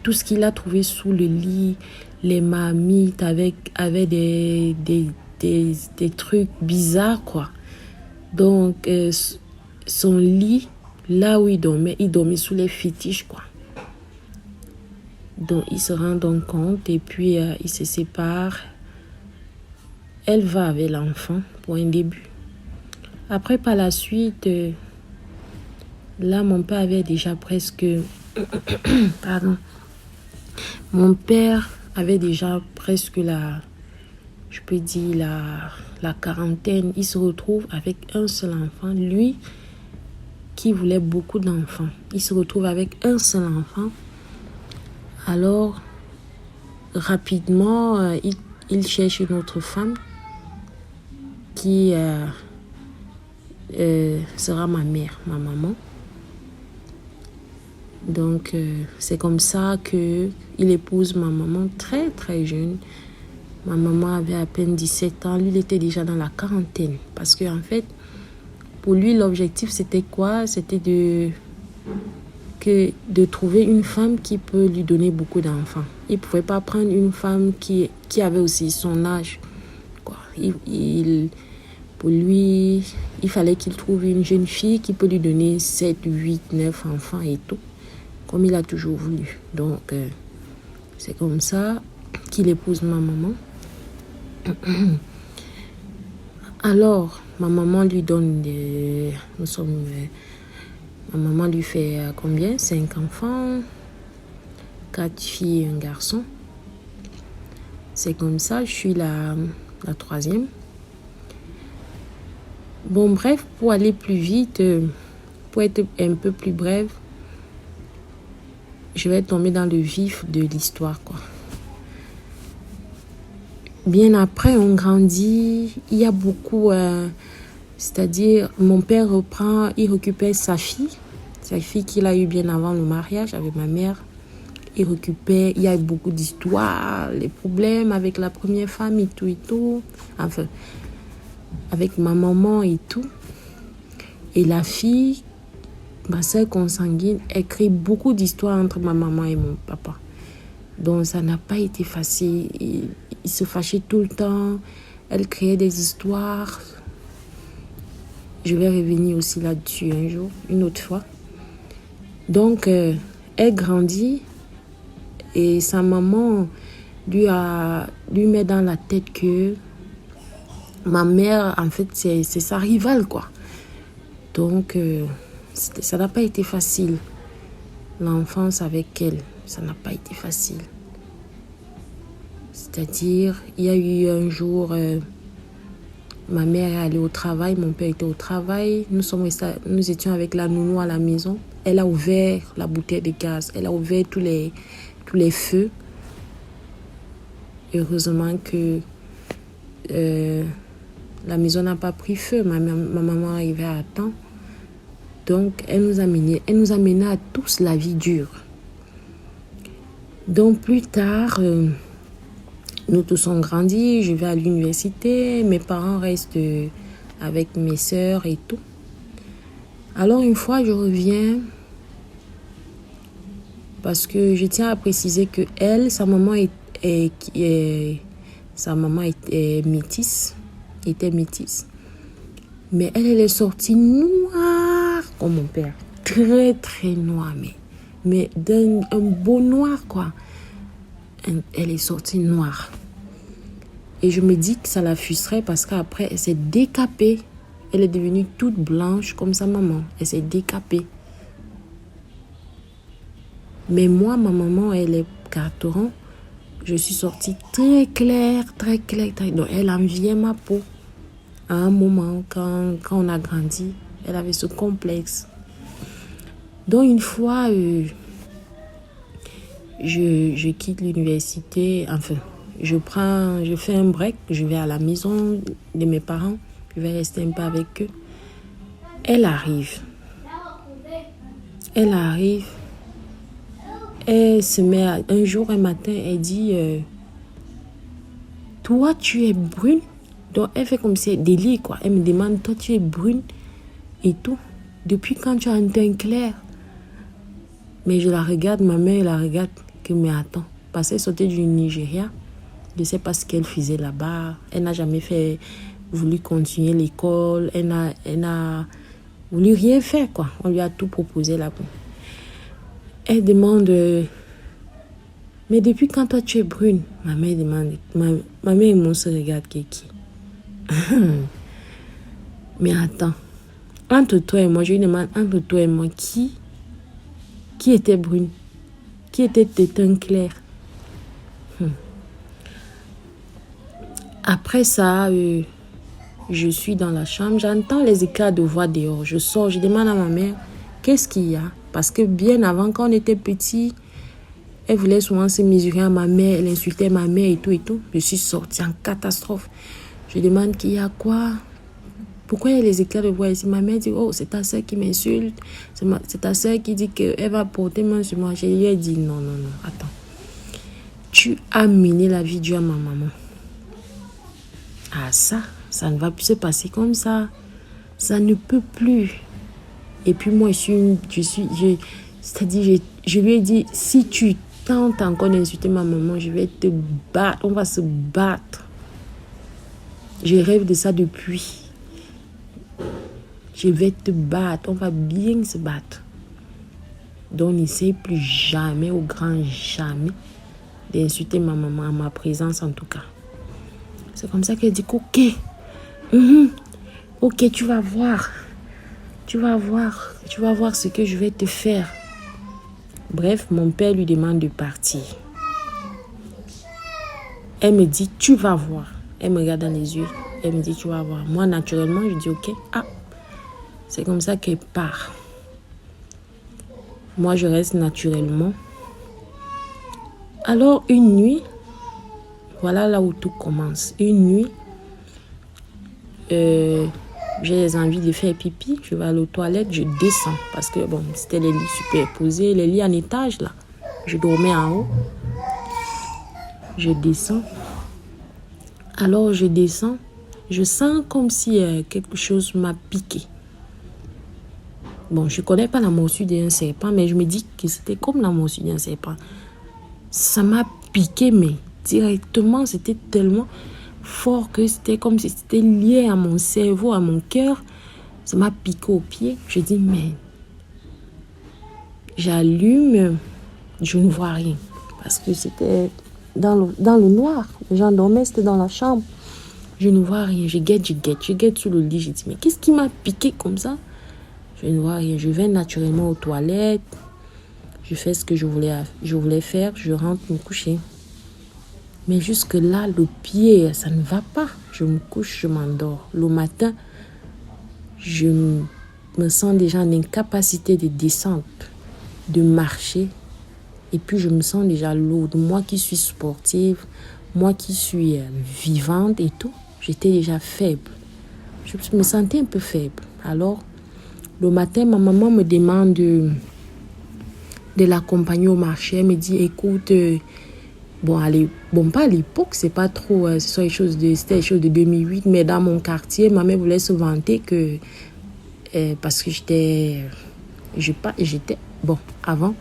tout ce qu'il a trouvé sous le lit, les marmites avaient des trucs bizarres, quoi. Donc, son lit, là où il dormait sous les fétiches, quoi. Donc, il se rend donc compte et puis ils se séparent. Elle va avec l'enfant pour un début. Après, par la suite, là, mon père avait déjà presque... Pardon. Mon père avait déjà presque la quarantaine. Il se retrouve avec un seul enfant. Lui, qui voulait beaucoup d'enfants. Il se retrouve avec un seul enfant. Alors, rapidement, il cherche une autre femme qui sera ma mère, ma maman. Donc, c'est comme ça qu'il épouse ma maman très, très jeune. Ma maman avait à peine 17 ans. Lui, il était déjà dans la quarantaine. Parce qu'en fait, pour lui, l'objectif, c'était quoi? C'était de trouver une femme qui peut lui donner beaucoup d'enfants. Il ne pouvait pas prendre une femme qui avait aussi son âge, quoi. Pour lui, il fallait qu'il trouve une jeune fille qui peut lui donner 7, 8, 9 enfants et tout, comme il a toujours voulu. Donc, c'est comme ça qu'il épouse ma maman. Alors, ma maman lui donne ma maman lui fait combien? 5 enfants, 4 filles et un garçon. C'est comme ça, je suis la troisième. Bon, bref, pour aller plus vite, pour être un peu plus brève, je vais tomber dans le vif de l'histoire, quoi. Bien après, on grandit, il y a beaucoup... c'est-à-dire, mon père il récupère sa Sa fille qu'il a eu bien avant le mariage avec ma mère. Il récupère, il y a eu beaucoup d'histoires, les problèmes avec la première femme et tout. Enfin, avec ma maman et tout. Et la fille, ma soeur consanguine, écrit beaucoup d'histoires entre ma maman et mon papa. Donc ça n'a pas été facile. Il se fâchait tout le temps. Elle créait des histoires. Je vais revenir aussi là-dessus un jour, une autre fois. Donc, elle grandit et sa maman lui met dans la tête que ma mère, en fait, c'est sa rivale, quoi. Donc, ça n'a pas été facile. L'enfance avec elle, ça n'a pas été facile. C'est-à-dire, il y a eu un jour, ma mère est allée au travail, mon père était au travail. Nous étions avec la nounou à la maison. Elle a ouvert la bouteille de gaz. Elle a ouvert tous les feux. Heureusement que la maison n'a pas pris feu. Ma maman arrivait à temps. Donc, elle nous a menés à tous la vie dure. Donc, plus tard, nous tous ont grandi. Je vais à l'université. Mes parents restent avec mes sœurs et tout. Alors, une fois, je reviens parce que je tiens à préciser que sa maman était métisse. Mais elle est sortie noire comme mon père. Très, très noire, mais un beau noir, quoi. Elle est sortie noire. Et je me dis que ça la frustrait parce qu'après, elle s'est décapée. Elle est devenue toute blanche comme sa maman. Elle s'est décapée. Mais moi, ma maman, elle est carteron. Je suis sortie très claire. Donc, elle enviait ma peau. À un moment, quand on a grandi, elle avait ce complexe. Donc, une fois, je quitte l'université. Enfin, je fais un break. Je vais à la maison de mes parents. Je vais rester un peu avec eux. Elle arrive. Elle se met un jour, un matin, elle dit toi, tu es brune. Donc, elle fait comme si elle délire, quoi. Elle me demande, toi, tu es brune et tout. Depuis quand tu as un teint clair? Mais je la regarde, ma mère la regarde, mais attends. Parce qu'elle sortait du Nigeria. Je ne sais pas ce qu'elle faisait là-bas. Elle n'a jamais voulu continuer l'école. Elle n'a voulu rien faire, quoi. On lui a tout proposé là-bas. Elle demande, mais depuis quand toi tu es brune? Ma mère demande, ma mère et mon se regardent qui? Mais attends, entre toi et moi, je lui demande, entre toi et moi, qui était brune? Qui était teint clair? Après ça, je suis dans la chambre, j'entends les éclats de voix dehors. Je sors, je demande à ma mère, qu'est-ce qu'il y a? Parce que bien avant, quand on était petit, elle voulait souvent se mesurer à ma mère, elle insultait ma mère et tout. Je suis sortie en catastrophe. Je demande qu'il y a quoi? Pourquoi il y a les éclats de voix ici? Ma mère dit, oh, c'est ta soeur qui m'insulte. C'est ta soeur qui dit qu'elle va porter main sur moi. Je lui ai dit, non, attends. Tu as mené la vie dure à ma maman. Ah, ça ne va plus se passer comme ça. Ça ne peut plus. Et puis moi, c'est-à-dire, je lui ai dit, si tu tentes encore d'insulter ma maman, je vais te battre. On va se battre. Je rêve de ça depuis. Je vais te battre. On va bien se battre. Donc, n'essaie plus jamais, au grand jamais, d'insulter ma maman, à ma présence en tout cas. C'est comme ça qu'elle dit, ok. Ok, tu vas voir. Tu vas voir ce que je vais te faire. Bref, mon père lui demande de partir. Elle me dit, tu vas voir. Elle me regarde dans les yeux. Elle me dit, tu vas voir. Moi, naturellement, je dis, ok. Ah, c'est comme ça qu'elle part. Moi, je reste naturellement. Alors, une nuit, voilà là où tout commence. Une nuit, j'ai envie de faire pipi, je vais aller aux toilettes, je descends. Parce que bon, c'était les lits superposés, les lits en étage là. Je dormais en haut. Je descends. Alors je descends. Je sens comme si quelque chose m'a piqué. Bon, je ne connais pas la morsure d'un serpent, mais je me dis que c'était comme la morsure d'un serpent. Ça m'a piqué, mais directement, c'était tellement fort que c'était comme si c'était lié à mon cerveau, à mon cœur. Ça m'a piqué au pied. Je dis, mais j'allume, je ne vois rien. Parce que c'était dans le noir. Les gens dormaient, c'était dans la chambre. Je ne vois rien. Je guette sous le lit. Je dis, mais qu'est-ce qui m'a piqué comme ça? Je ne vois rien. Je vais naturellement aux toilettes. Je fais ce que je voulais faire. Je rentre me coucher. Mais jusque-là, le pied, ça ne va pas. Je me couche, je m'endors. Le matin, je me sens déjà en incapacité de descendre, de marcher. Et puis, je me sens déjà lourde. Moi qui suis sportive, moi qui suis vivante et tout, j'étais déjà faible. Je me sentais un peu faible. Alors, le matin, ma maman me demande de l'accompagner au marché. Elle me dit, écoute, pas à l'époque, c'est pas trop, c'était les choses de 2008, mais dans mon quartier, ma mère voulait se vanter que, parce que avant,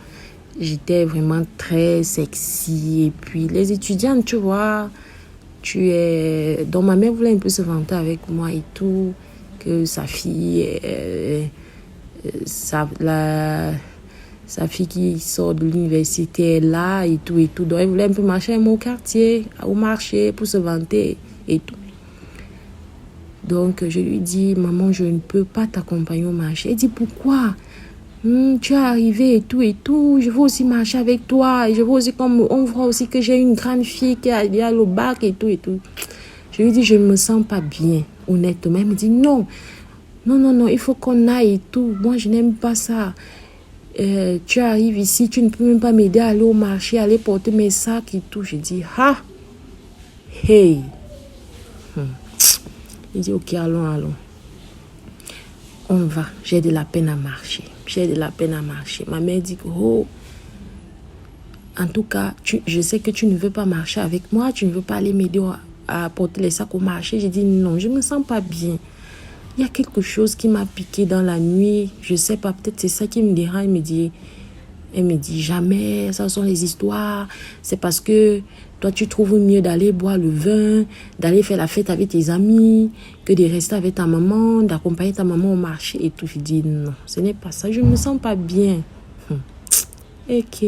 j'étais vraiment très sexy. Et puis, les étudiantes, tu vois, donc ma mère voulait un peu se vanter avec moi et tout, que sa fille, sa fille qui sort de l'université est là et tout. Donc, elle voulait un peu marcher à mon quartier, au marché, pour se vanter et tout. Donc, je lui dis, maman, je ne peux pas t'accompagner au marché. Elle dit, pourquoi? Tu es arrivée et tout. Je veux aussi marcher avec toi. Et je veux aussi, comme on voit aussi que j'ai une grande fille qui a le bac et tout. Je lui dis, je ne me sens pas bien, honnêtement. Elle me dit, non, il faut qu'on aille et tout. Moi, je n'aime pas ça. Tu arrives ici, tu ne peux même pas m'aider à aller au marché, à aller porter mes sacs et tout. Je dis, hey. Il dit, ok, allons. On va, j'ai de la peine à marcher. Ma mère dit, en tout cas, je sais que tu ne veux pas marcher avec moi, tu ne veux pas aller m'aider à porter les sacs au marché. J'ai dit, non, je ne me sens pas bien. Il y a quelque chose qui m'a piqué dans la nuit. Je ne sais pas, peut-être c'est ça qui me dérange. Elle me dit, jamais, ça sont les histoires. C'est parce que toi, tu trouves mieux d'aller boire le vin, d'aller faire la fête avec tes amis, que de rester avec ta maman, d'accompagner ta maman au marché et tout. Je dis, non, ce n'est pas ça. Je ne me sens pas bien. Ok.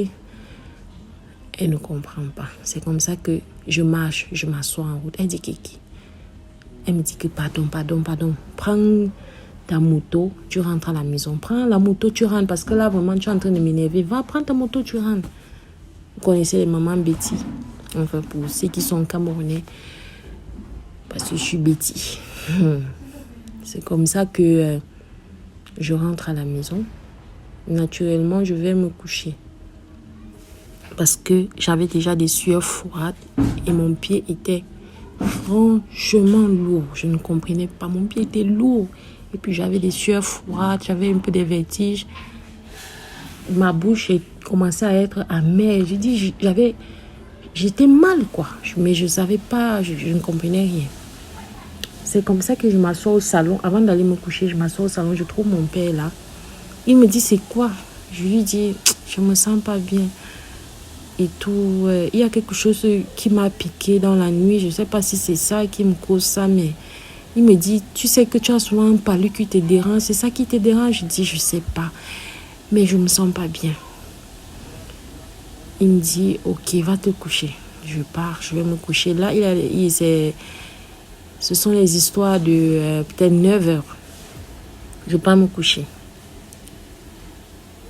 Elle ne comprend pas. C'est comme ça que je marche, je m'assois en route. Elle dit, Kiki. Elle me dit que pardon. Prends ta moto, tu rentres à la maison. Prends la moto, tu rentres. Parce que là, vraiment, tu es en train de m'énerver. Va, prends ta moto, tu rentres. Vous connaissez les mamans Betty. Enfin, pour ceux qui sont camerounais. Parce que je suis Betty. C'est comme ça que je rentre à la maison. Naturellement, je vais me coucher. Parce que j'avais déjà des sueurs froides. Et mon pied était franchement lourd. Je ne comprenais pas. Mon pied était lourd. Et puis j'avais des sueurs froides. J'avais un peu des vertiges. Ma bouche commençait à être amère. J'étais mal, quoi. Mais je ne savais pas. Je ne comprenais rien. C'est comme ça que je m'assois au salon. Avant d'aller me coucher, je m'assois au salon. Je trouve mon père là. Il me dit, c'est quoi? Je lui dis, je me sens pas bien. Et tout, il y a quelque chose qui m'a piqué dans la nuit. Je ne sais pas si c'est ça qui me cause ça, mais il me dit, tu sais que tu as souvent un palu qui te dérange. C'est ça qui te dérange? Je dis, je ne sais pas, mais je ne me sens pas bien. Il me dit, ok, va te coucher. Je pars, je vais me coucher. Là, ce sont les histoires de peut-être 9 heures. Je pars me coucher.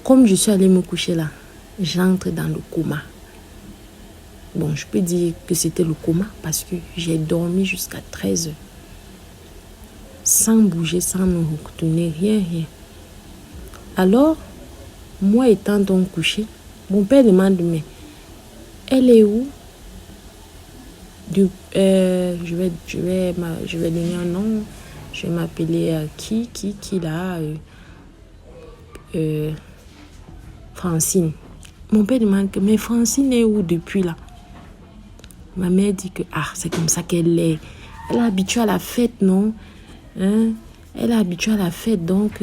Comme je suis allée me coucher là, j'entre dans le coma. Bon, je peux dire que c'était le coma parce que j'ai dormi jusqu'à 13 heures. Sans bouger, sans me retourner, rien. Alors, moi étant donc couché, mon père demande, mais elle est où? Je vais donner un nom. Je vais m'appeler qui là Francine. Mon père demande que, mais Francine est où depuis là? Ma mère dit que, c'est comme ça qu'elle est. Elle est habituée à la fête, non? Hein? Elle est habituée à la fête, donc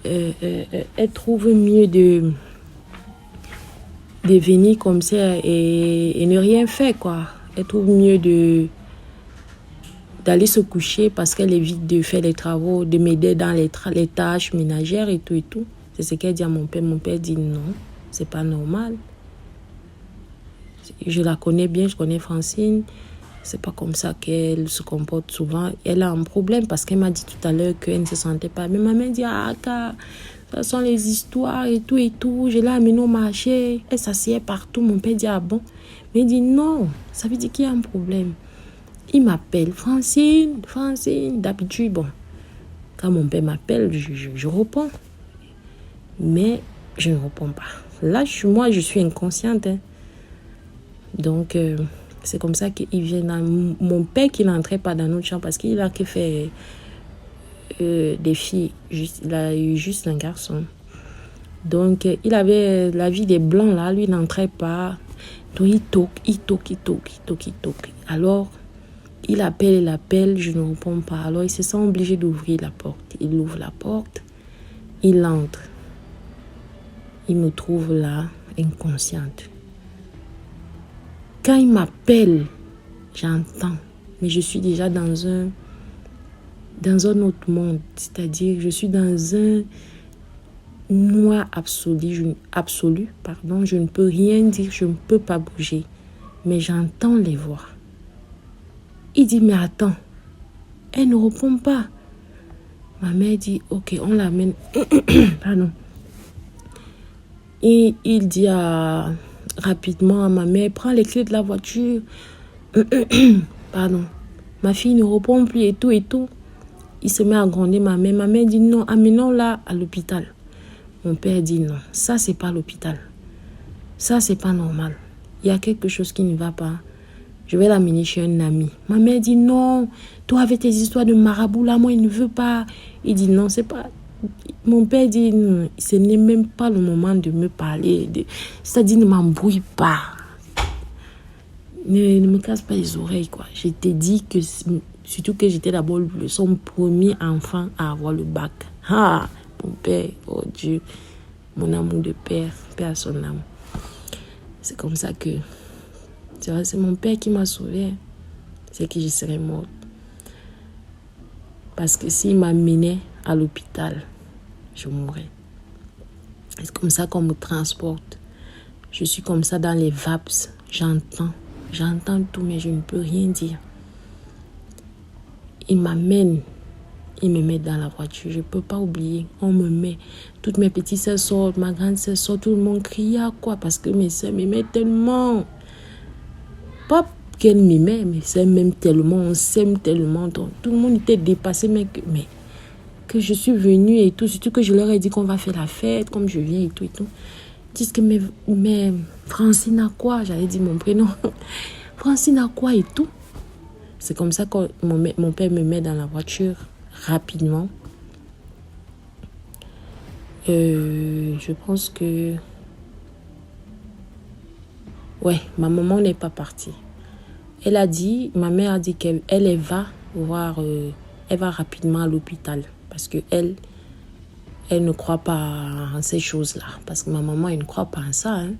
elle trouve mieux de venir comme ça et ne rien faire, quoi. Elle trouve mieux d'aller se coucher parce qu'elle évite de faire les travaux, de m'aider dans les tâches ménagères et tout et tout. C'est ce qu'elle dit à mon père. Mon père dit non, c'est pas normal. Je la connais bien, je connais Francine. C'est pas comme ça qu'elle se comporte souvent. Elle a un problème parce qu'elle m'a dit tout à l'heure qu'elle ne se sentait pas. Mais ma mère dit, car ce sont les histoires et tout et tout. Je l'ai amenée au marché. Elle s'assied partout. Mon père dit, bon. Mais il dit, non, ça veut dire qu'il y a un problème. Il m'appelle, Francine. D'habitude, bon, quand mon père m'appelle, je réponds. Mais je ne réponds pas. Là, moi, je suis inconsciente. Hein. Donc, c'est comme ça qu'il vient dans mon père qui n'entrait pas dans notre chambre parce qu'il a que fait des filles. Il a eu juste un garçon. Donc, il avait la vie des blancs là, lui n'entrait pas. Donc, il toque. Alors, il appelle, je ne réponds pas. Alors, il se sent obligé d'ouvrir la porte. Il ouvre la porte, il entre. Il me trouve là, inconsciente. Quand il m'appelle, j'entends. Mais je suis déjà dans un autre monde. C'est-à-dire, je suis dans un noir absolu. Je ne peux rien dire, je ne peux pas bouger. Mais j'entends les voix. Il dit, mais attends, elle ne répond pas. Ma mère dit, ok, on l'amène. Pardon. Et il dit rapidement à ma mère, prends les clés de la voiture. Pardon. Ma fille ne répond plus et tout et tout. Il se met à gronder ma mère. Ma mère dit non, amenons-la à l'hôpital. Mon père dit non, ça c'est pas l'hôpital. Ça c'est pas normal. Il y a quelque chose qui ne va pas. Je vais l'amener chez un ami. Ma mère dit non, toi avec tes histoires de marabout là, moi il ne veut pas. Il dit non, c'est pas... Mon père dit, non, ce n'est même pas le moment de me parler. C'est-à-dire, ne m'embrouille pas. Ne me casse pas les oreilles, quoi. Je t'ai dit que, surtout que j'étais d'abord son premier enfant à avoir le bac. Mon père, oh Dieu, mon amour de père, père à son âme. C'est comme ça que, c'est mon père qui m'a sauvée. C'est que je serais morte. Parce que s'il m'amenait à l'hôpital, je mourrais. C'est comme ça qu'on me transporte. Je suis comme ça dans les VAPS. J'entends tout, mais je ne peux rien dire. Il m'amène. Il me met dans la voiture. Je ne peux pas oublier. On me met. Toutes mes petites sœurs sortent, ma grande sœur sort. Tout le monde crie à quoi? Parce que mes sœurs m'aimaient tellement. Pas qu'elles m'aimaient, mais elles m'aiment tellement. On s'aime tellement. Donc, tout le monde était dépassé. Mais que je suis venue et tout, surtout que je leur ai dit qu'on va faire la fête, comme je viens et tout et tout. Ils disent que mais Francine a quoi? J'allais dire mon prénom. Francine a quoi et tout. C'est comme ça que mon père me met dans la voiture rapidement. Je pense que... Ouais, ma maman n'est pas partie. Ma mère a dit qu'elle va voir... elle va rapidement à l'hôpital. Parce qu'elle ne croit pas en ces choses-là. Parce que ma maman, elle ne croit pas en ça. Hein.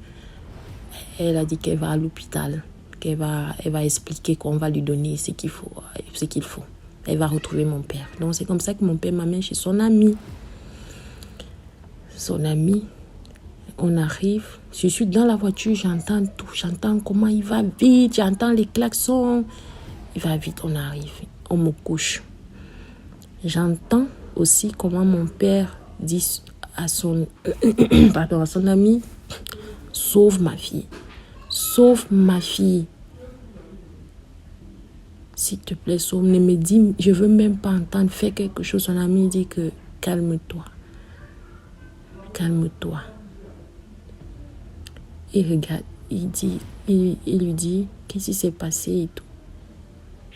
Elle a dit qu'elle va à l'hôpital. Elle va expliquer qu'on va lui donner ce qu'il faut. Elle va retrouver mon père. Donc c'est comme ça que mon père m'amène chez son ami. On arrive. Je suis dans la voiture, j'entends tout. J'entends comment il va vite. J'entends les klaxons. Il va vite, on arrive. On me couche. J'entends aussi comment mon père dit à son ami, sauve ma fille. S'il te plaît, sauve. Ne me dis, je veux même pas entendre, fais quelque chose. Son ami dit que calme-toi. Il regarde, il lui dit, qu'est-ce qui s'est passé et tout.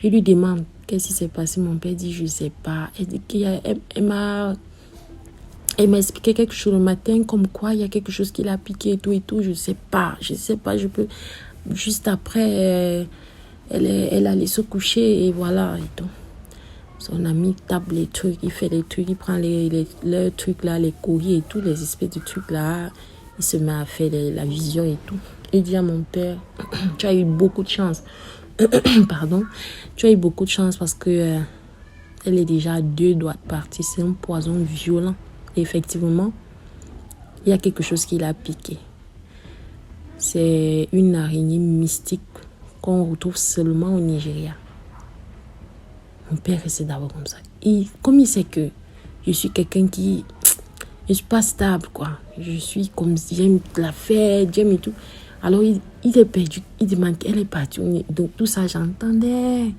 Je lui demande qu'est-ce qui s'est passé. Mon père dit, je ne sais pas. Elle dit elle m'a expliqué quelque chose le matin, comme quoi il y a quelque chose qui l'a piqué et tout. Je ne sais pas. Je peux... Juste après, elle allait se coucher et voilà et tout. Son ami tape les trucs, il fait les trucs, il prend les trucs là, les courriers et tout, les espèces de trucs là. Il se met à faire la vision et tout. Il dit à mon père, tu as eu beaucoup de chance. Pardon. Tu as eu beaucoup de chance parce que elle est déjà à 2 doigts de partir. C'est un poison violent. Et effectivement, il y a quelque chose qui l'a piqué. C'est une araignée mystique qu'on retrouve seulement au Nigeria. Mon père essaie d'abord comme ça. Et comme il sait que je suis quelqu'un qui... Je ne suis pas stable, quoi. Je suis comme... J'aime la fête, j'aime et tout. Alors, il est perdu. Il demande qu'elle est partie. Donc, tout ça, j'entendais.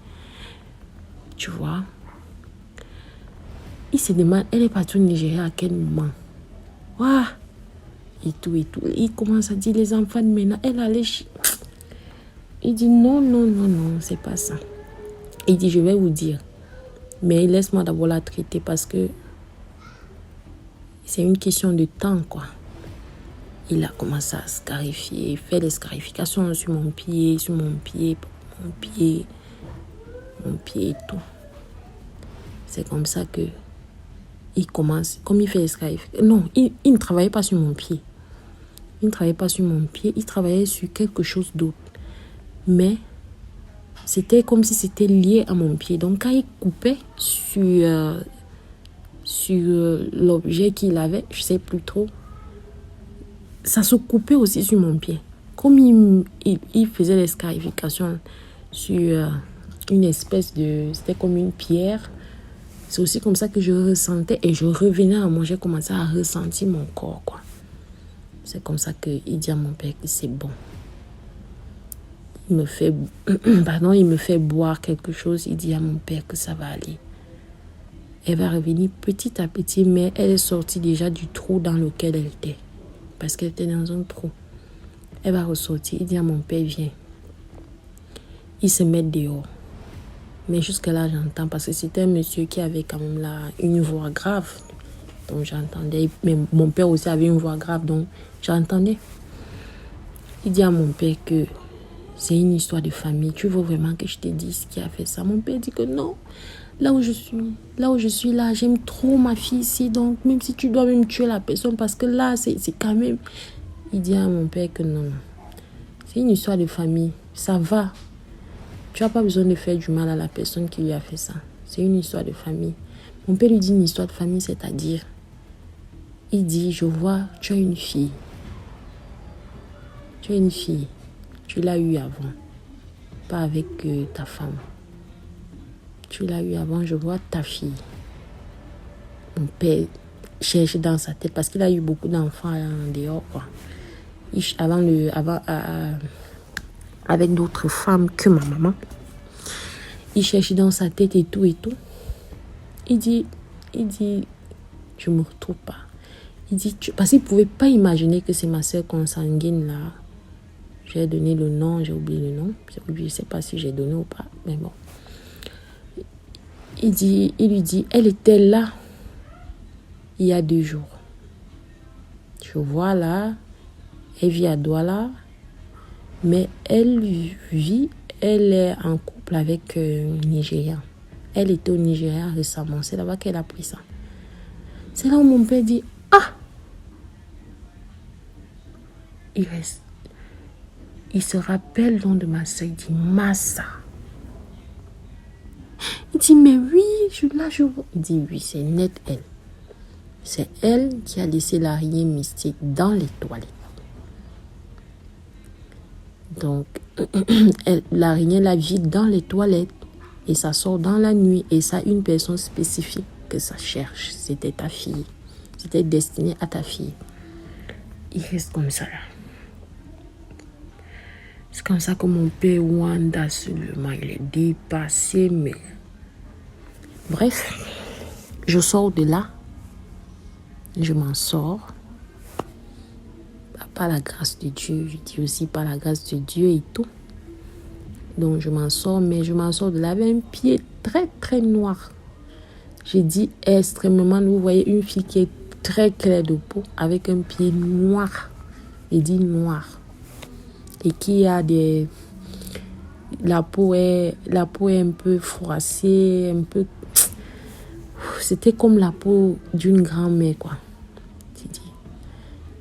Tu vois. Il se demande, elle est partie au Nigeria à quel moment? Waouh! Et tout. Il commence à dire, les enfants de maintenant, elle allait... Il dit, non, c'est pas ça. Il dit, je vais vous dire. Mais laisse-moi d'abord la traiter parce que c'est une question de temps, quoi. Il a commencé à scarifier, faire des scarifications sur mon pied et tout. C'est comme ça que il commence, comme il fait des scarifications. Non, il ne travaillait pas sur mon pied. Il travaillait sur quelque chose d'autre. Mais c'était comme si c'était lié à mon pied. Donc, quand il coupait sur l'objet qu'il avait, je ne sais plus trop, ça se coupait aussi sur mon pied. Comme il faisait les scarifications sur une espèce de... C'était comme une pierre. C'est aussi comme ça que je ressentais et je revenais à moi. J'ai commencé à ressentir mon corps, quoi. C'est comme ça qu'il dit à mon père que c'est bon. Il me fait boire quelque chose. Il dit à mon père que ça va aller. Elle va revenir petit à petit, mais elle est sortie déjà du trou dans lequel elle était. Parce qu'elle était dans un trou. Elle va ressortir. Il dit à mon père, viens. Il se met dehors. Mais jusque-là, j'entends, parce que c'était un monsieur qui avait quand même là une voix grave. Donc j'entendais. Mais mon père aussi avait une voix grave, donc j'entendais. Il dit à mon père que c'est une histoire de famille. Tu veux vraiment que je te dise qui a fait ça? Mon père dit que non. Là où je suis là, j'aime trop ma fille ici. Donc, même si tu dois même tuer la personne, parce que là, c'est quand même... Il dit à mon père que non. C'est une histoire de famille. Ça va. Tu n'as pas besoin de faire du mal à la personne qui lui a fait ça. C'est une histoire de famille. Mon père lui dit une histoire de famille, c'est-à-dire... Il dit, je vois, tu as une fille. Tu as une fille. Tu l'as eue avant. Pas avec ta femme. Tu l'as eu avant, je vois ta fille. Mon père cherche dans sa tête parce qu'il a eu beaucoup d'enfants en dehors, quoi. Avec d'autres femmes que ma maman. Il cherche dans sa tête et tout. Il dit, je me retrouve pas. Il dit, parce qu'il pouvait pas imaginer que c'est ma soeur consanguine là. J'ai donné le nom, j'ai oublié le nom. Je sais pas si j'ai donné ou pas, mais bon. Il lui dit, elle était là il y a 2 jours. Je vois là, elle vit à Douala, mais elle est en couple avec un Nigérian. Elle était au Nigeria récemment, c'est là-bas qu'elle a pris ça. C'est là où mon père dit, il se rappelle le nom de ma soeur, il dit Massa. Il dit, mais oui, je vois. Il dit, oui, c'est net elle. C'est elle qui a laissé l'araignée mystique dans les toilettes. Donc, l'araignée la vit dans les toilettes et ça sort dans la nuit et ça a une personne spécifique que ça cherche. C'était ta fille. C'était destiné à ta fille. Il reste comme ça là. C'est comme ça que mon père Wanda seulement, il est dépassé, mais... Bref, je sors de là. Je m'en sors. Par la grâce de Dieu. Je dis aussi par la grâce de Dieu et tout. Donc, je m'en sors, mais je m'en sors de là avec un pied très, très noir. J'ai dit extrêmement, vous voyez une fille qui est très claire de peau avec un pied noir. J'ai dit noir. Et qui a des... La peau est un peu froissée, un peu... C'était comme la peau d'une grand-mère, quoi. J'ai dit.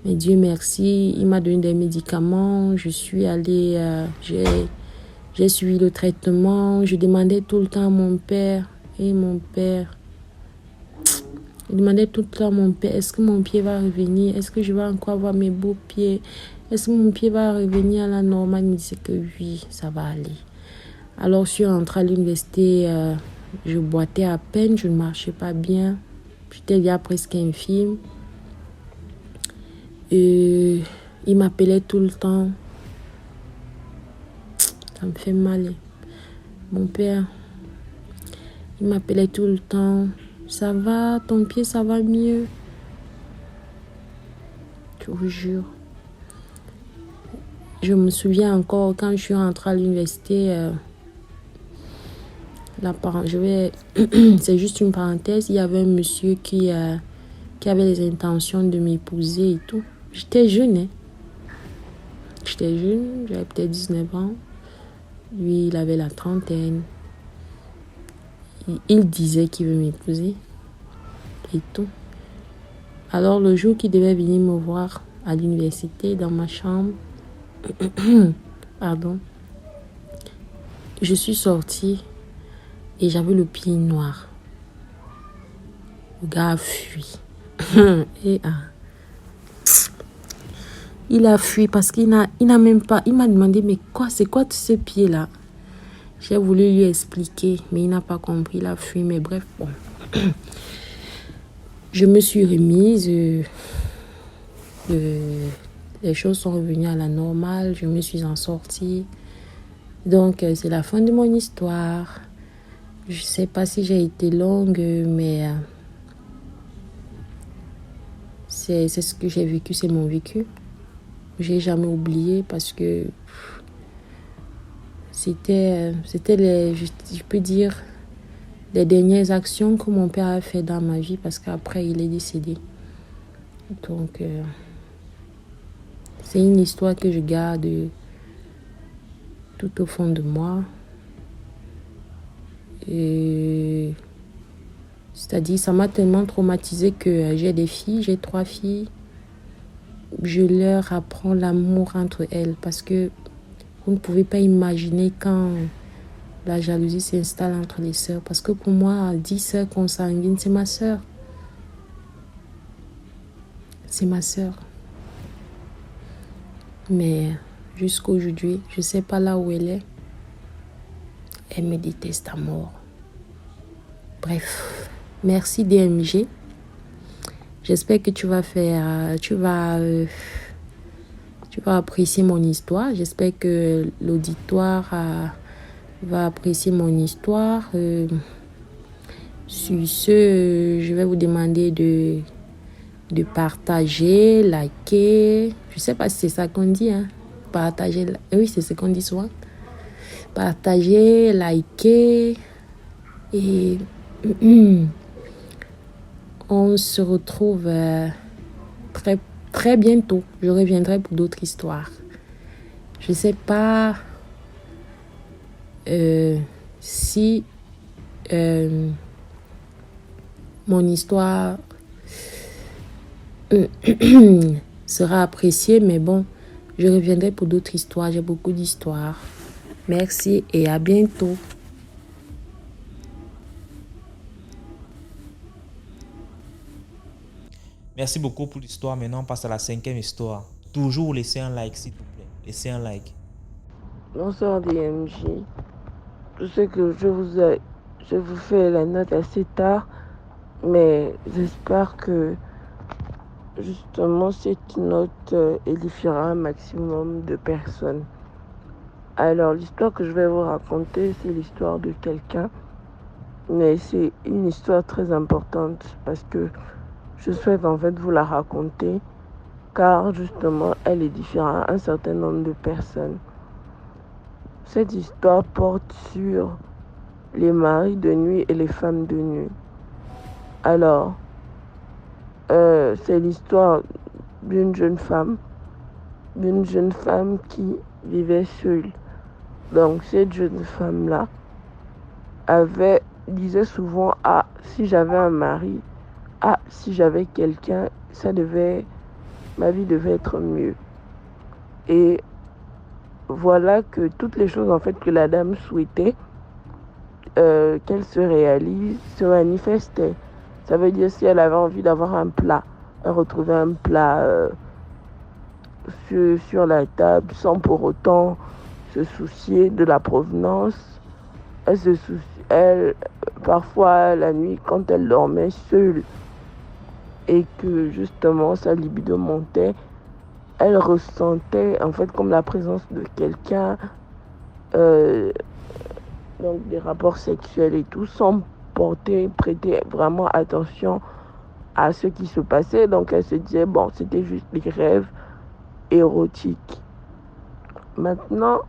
Mais Dieu merci, il m'a donné des médicaments. Je suis allée... j'ai suivi le traitement. Je demandais tout le temps à mon père. Et mon père... Je demandais tout le temps à mon père, est-ce que mon pied va revenir? Est-ce que je vais encore avoir mes beaux pieds? Est-ce que mon pied va revenir à la normale? Il me disait que oui, ça va aller. Alors, je suis rentrée à l'université, je boitais à peine, je ne marchais pas bien. J'étais déjà presque infirme. Il m'appelait tout le temps. Ça me fait mal. Mon père, il m'appelait tout le temps. Ça va, ton pied, ça va mieux. Je vous jure. Je me souviens encore quand je suis rentrée à l'université. C'est juste une parenthèse. Il y avait un monsieur qui avait les intentions de m'épouser et tout. J'étais jeune, hein. J'avais peut-être 19 ans. Lui, il avait la trentaine. Il disait qu'il veut m'épouser et tout. Alors, le jour qu'il devait venir me voir à l'université, dans ma chambre, pardon, je suis sortie et j'avais le pied noir. Le gars a fui. Il a fui parce qu'il n'a même pas... Il m'a demandé, mais quoi, c'est quoi ce pied-là? J'ai voulu lui expliquer, mais il n'a pas compris, il a fui. Mais bref, bon. Je me suis remise. Les choses sont revenues à la normale. Je me suis en sortie. Donc, c'est la fin de mon histoire. Je ne sais pas si j'ai été longue, mais c'est ce que j'ai vécu, c'est mon vécu. Je n'ai jamais oublié parce que c'était je peux dire, les dernières actions que mon père a fait dans ma vie parce qu'après, il est décédé. Donc, c'est une histoire que je garde tout au fond de moi. Et c'est-à-dire, ça m'a tellement traumatisée que j'ai des filles, j'ai 3 filles. Je leur apprends l'amour entre elles parce que vous ne pouvez pas imaginer quand la jalousie s'installe entre les sœurs. Parce que pour moi, 10 sœurs consanguines, c'est ma sœur. C'est ma sœur. Mais jusqu'à aujourd'hui, je ne sais pas là où elle est. Elle me déteste à mort. Bref, merci DMG. J'espère que tu vas apprécier mon histoire. J'espère que l'auditoire va apprécier mon histoire. Sur ce, je vais vous demander de partager, liker. Je ne sais pas si c'est ça qu'on dit. Hein. Partager. Oui, c'est ce qu'on dit souvent. Partager, liker. Et on se retrouve très, très bientôt. Je reviendrai pour d'autres histoires. Je ne sais pas si mon histoire sera appréciée, mais bon, je reviendrai pour d'autres histoires. J'ai beaucoup d'histoires. Merci et à bientôt. Merci beaucoup pour l'histoire. Maintenant, on passe à la 5e histoire. Toujours laissez un like, s'il vous plaît. Laissez un like. Bonsoir DMJ. Je sais que je vous fais la note assez tard, mais j'espère que justement cette note édifiera un maximum de personnes. Alors l'histoire que je vais vous raconter, c'est l'histoire de quelqu'un, mais c'est une histoire très importante parce que je souhaite en fait vous la raconter car justement elle édifiera un certain nombre de personnes. Cette histoire porte sur les maris de nuit et les femmes de nuit. Alors, c'est l'histoire d'une jeune femme qui vivait seule. Donc, cette jeune femme-là disait souvent, ah, si j'avais un mari, ah, si j'avais quelqu'un, ma vie devait être mieux. Et voilà que toutes les choses en fait que la dame souhaitait qu'elle se réalise se manifestaient. Ça veut dire si elle avait envie d'avoir un plat, elle retrouvait un plat sur la table sans pour autant se soucier de la provenance. Parfois la nuit quand elle dormait seule et que justement sa libido montait, elle ressentait en fait comme la présence de quelqu'un, donc des rapports sexuels et tout, sans prêter vraiment attention à ce qui se passait. Donc elle se disait, bon, c'était juste des rêves érotiques. Maintenant,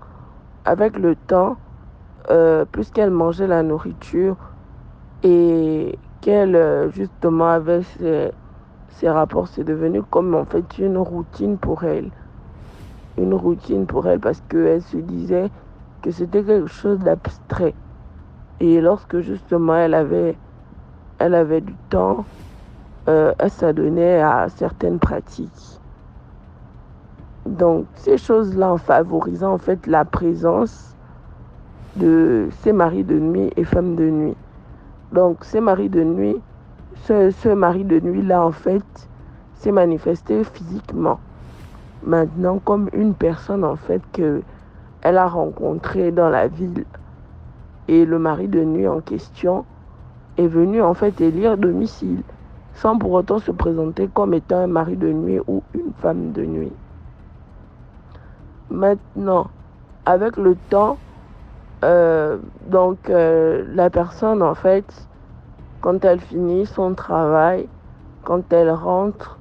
avec le temps, puisqu'elle mangeait la nourriture et qu'elle justement avait ces rapports, c'est devenu comme en fait une routine pour elle. Une routine pour elle parce qu'elle se disait que c'était quelque chose d'abstrait. Et lorsque justement elle avait du temps, elle s'adonnait à certaines pratiques. Donc ces choses-là en favorisant en fait la présence de ces maris de nuit et femmes de nuit. Donc ces maris de nuit, ce mari de nuit-là en fait s'est manifesté physiquement. Maintenant comme une personne en fait qu'elle a rencontrée dans la ville. Et le mari de nuit en question est venu en fait élire domicile, sans pour autant se présenter comme étant un mari de nuit ou une femme de nuit. Maintenant, avec le temps, la personne en fait, quand elle finit son travail, quand elle rentre,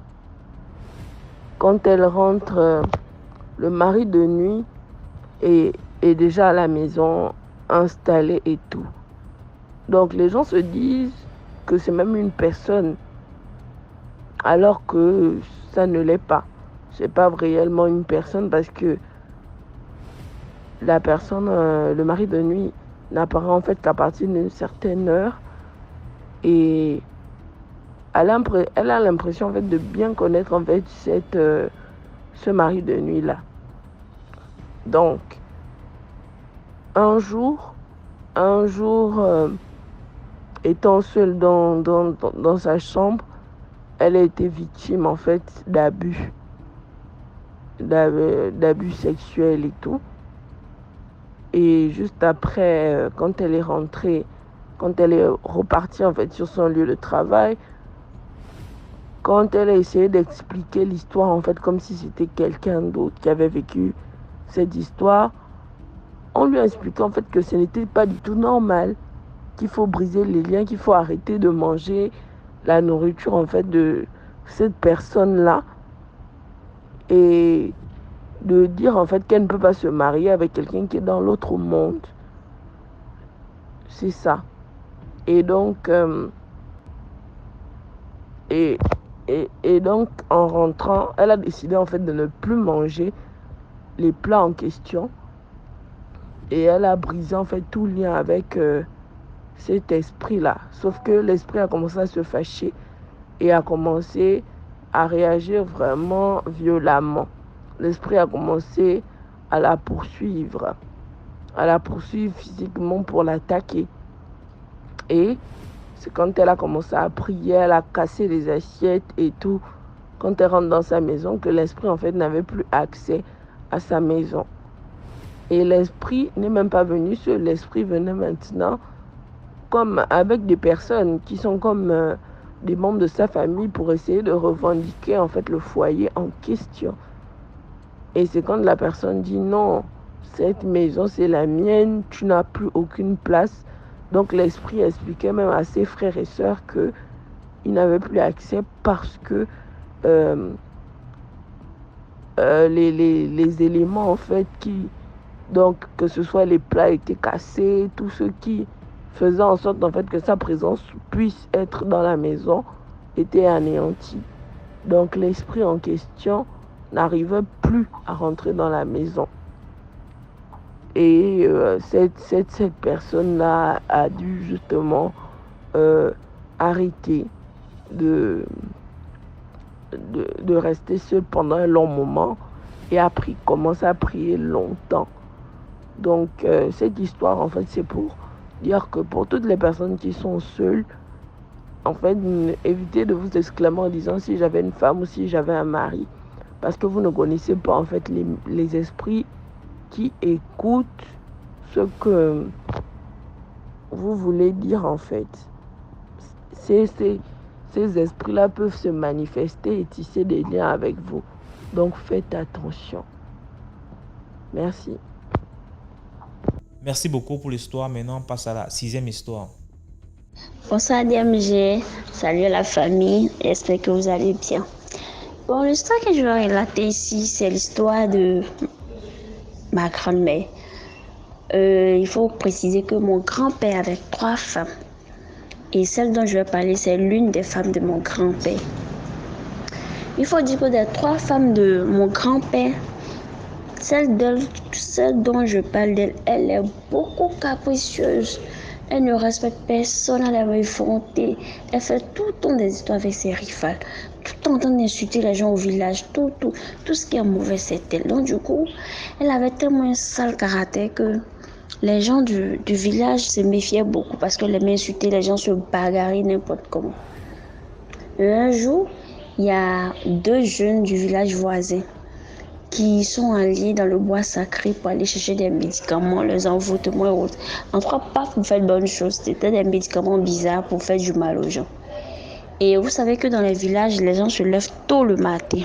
le mari de nuit est déjà à la maison, installé et tout. Donc les gens se disent que c'est même une personne, alors que ça ne l'est pas. C'est pas réellement une personne parce que la personne, le mari de nuit, n'apparaît en fait qu'à partir d'une certaine heure et elle a l'impression en fait de bien connaître en fait ce mari de nuit là. Donc un jour, étant seule dans sa chambre, elle a été victime en fait d'abus sexuels et tout. Et juste après, quand elle est repartie en fait sur son lieu de travail, quand elle a essayé d'expliquer l'histoire en fait comme si c'était quelqu'un d'autre qui avait vécu cette histoire, on lui a expliqué en fait que ce n'était pas du tout normal, qu'il faut briser les liens, qu'il faut arrêter de manger la nourriture en fait de cette personne-là et de dire en fait qu'elle ne peut pas se marier avec quelqu'un qui est dans l'autre monde. C'est ça. Et donc donc en rentrant, elle a décidé en fait de ne plus manger les plats en question. Et elle a brisé en fait tout lien avec cet esprit-là. Sauf que l'esprit a commencé à se fâcher et a commencé à réagir vraiment violemment. L'esprit a commencé à la poursuivre physiquement pour l'attaquer. Et c'est quand elle a commencé à prier, elle a cassé les assiettes et tout, quand elle rentre dans sa maison, que l'esprit en fait n'avait plus accès à sa maison. Et l'esprit n'est même pas venu seul, l'esprit venait maintenant comme avec des personnes qui sont comme des membres de sa famille pour essayer de revendiquer en fait le foyer en question. Et c'est quand la personne dit non, cette maison c'est la mienne, tu n'as plus aucune place. Donc l'esprit expliquait même à ses frères et sœurs qu'il n'avait plus accès parce que les éléments en fait qui Donc, que ce soit les plats étaient cassés, tout ce qui faisait en sorte en fait que sa présence puisse être dans la maison était anéanti. Donc, l'esprit en question n'arrivait plus à rentrer dans la maison. Et cette personne-là a dû justement arrêter de rester seule pendant un long moment et a commencé à prier longtemps. Donc, cette histoire, en fait, c'est pour dire que pour toutes les personnes qui sont seules, en fait, évitez de vous exclamer en disant si j'avais une femme ou si j'avais un mari. Parce que vous ne connaissez pas, en fait, les esprits qui écoutent ce que vous voulez dire, en fait. Ces esprits-là peuvent se manifester et tisser des liens avec vous. Donc, faites attention. Merci. Merci beaucoup pour l'histoire. Maintenant, on passe à la 6e histoire. Bonsoir DMG, salut la famille, j'espère que vous allez bien. Bon, l'histoire que je vais relater ici, c'est l'histoire de ma grand-mère. Il faut préciser que mon grand-père avait 3 femmes. Et celle dont je vais parler, c'est l'une des femmes de mon grand-père. Il faut dire que des 3 femmes de mon grand-père, celle dont je parle d'elle, elle est beaucoup capricieuse. Elle ne respecte personne, elle est effrontée. Elle fait tout le temps des histoires avec ses rivales. Tout le temps en train d'insulter les gens au village. Tout ce qui est mauvais, c'est elle. Donc du coup, elle avait tellement un sale caractère que les gens du village se méfiaient beaucoup parce qu'elle aimait insulter les gens, se bagarrer n'importe comment. Un jour, il y a 2 jeunes du village voisin qui sont allés dans le bois sacré pour aller chercher des médicaments, les envoûtements et autres. En tout cas, pas pour faire de bonnes choses. C'était des médicaments bizarres pour faire du mal aux gens. Et vous savez que dans les villages, les gens se lèvent tôt le matin.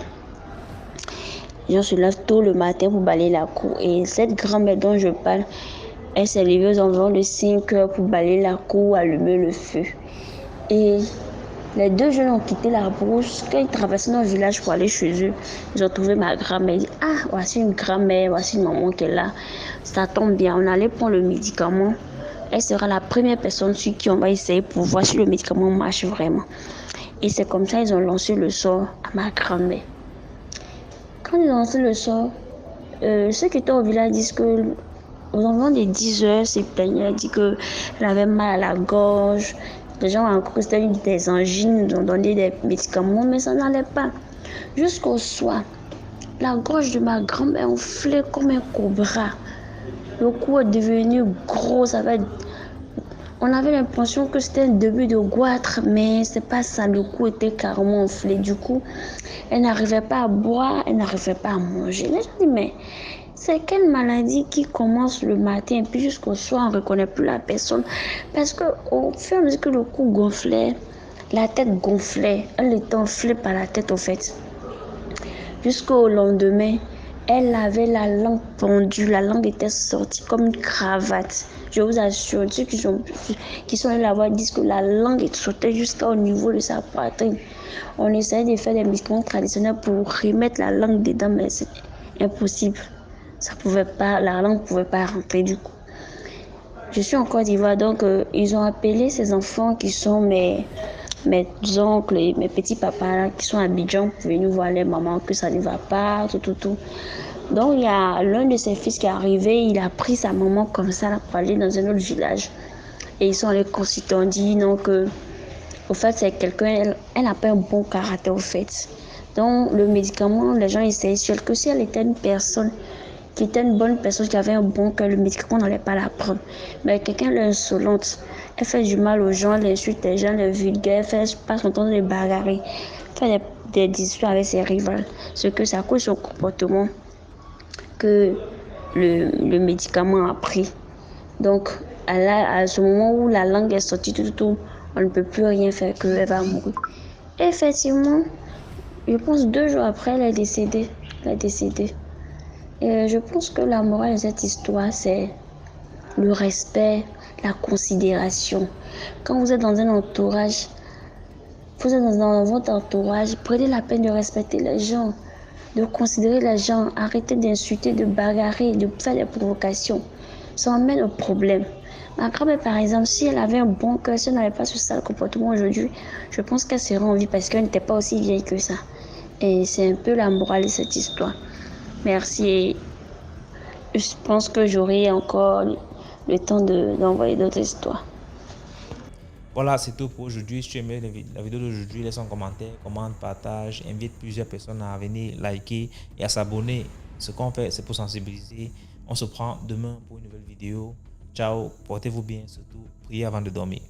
Les gens se lèvent tôt le matin pour balayer la cour. Et cette grand-mère dont je parle, elle s'est levée aux environs de 5 heures pour balayer la cour, allumer le feu. Et les 2 jeunes ont quitté la brousse. Quand ils traversaient notre village pour aller chez eux, ils ont trouvé ma grand-mère. Ils disent, ah, voici une grand-mère, voici une maman qui est là. Ça tombe bien, on allait prendre le médicament. Elle sera la première personne sur qui on va essayer pour voir si le médicament marche vraiment. Et c'est comme ça qu'ils ont lancé le sort à ma grand-mère. Quand ils ont lancé le sort, ceux qui étaient au village disent que aux environs des 10 heures, c'est plaignaient, elle dit qu'elle avait mal à la gorge. Les gens ont cru que c'était des angines, ils ont donné des médicaments, mais ça n'allait pas. Jusqu'au soir, la gorge de ma grand-mère enflait comme un cobra. Le cou est devenu gros, on avait l'impression que c'était un début de goitre, mais c'est pas ça, le cou était carrément enflé. Du coup, elle n'arrivait pas à boire, elle n'arrivait pas à manger. Les gens disent, mais c'est quelle maladie qui commence le matin et puis jusqu'au soir, on ne reconnaît plus la personne. Parce qu'au fur et à mesure que le cou gonflait, la tête gonflait. Elle était enflée par la tête, au fait. Jusqu'au lendemain, elle avait la langue pendue. La langue était sortie comme une cravate. Je vous assure, ceux qui sont allés la voir disent que la langue sautait jusqu'au niveau de sa poitrine. On essayait de faire des médicaments traditionnels pour remettre la langue dedans, mais c'est impossible. Ça pouvait pas, la langue ne pouvait pas rentrer du coup. Je suis en Côte d'Ivoire, donc ils ont appelé ces enfants qui sont mes oncles et mes petits papas là, qui sont à Abidjan pour venir voir les mamans que ça ne va pas, tout. Donc il y a l'un de ses fils qui est arrivé, il a pris sa maman comme ça là, pour aller dans un autre village. Et ils sont allés consulter, on dit donc au fait c'est quelqu'un, elle n'a pas un bon caractère au fait. Donc le médicament, les gens essayent sur elle que si elle était une personne qui était une bonne personne, qui avait un bon cœur, le médicament n'allait pas la prendre. Mais quelqu'un l'insolente, elle fait du mal aux gens, elle insulte les gens, elle est vulgaire, elle passe son temps de les bagarrer, fait des disputes avec ses rivales. Ce que ça cause son comportement que le médicament a pris. Donc, à ce moment où la langue est sortie, tout, on ne peut plus rien faire, qu'elle va mourir. Et effectivement, je pense 2 jours après, elle est décédée. Et je pense que la morale de cette histoire, c'est le respect, la considération. Quand vous êtes dans un entourage, dans votre entourage, prenez la peine de respecter les gens. de considérer les gens, arrêter d'insulter, de bagarrer, de faire des provocations. Ça emmène au problème. Ma grand-mère, par exemple, si elle avait un bon cœur, si elle n'avait pas ce sale comportement aujourd'hui, je pense qu'elle serait en vie parce qu'elle n'était pas aussi vieille que ça. Et c'est un peu la morale de cette histoire. Merci. Je pense que j'aurai encore le temps d'envoyer d'autres histoires. Voilà, c'est tout pour aujourd'hui. Si tu aimais la vidéo d'aujourd'hui, laisse un commentaire, commente, partage, invite plusieurs personnes à venir liker et à s'abonner. Ce qu'on fait, c'est pour sensibiliser. On se prend demain pour une nouvelle vidéo. Ciao, portez-vous bien, surtout priez avant de dormir.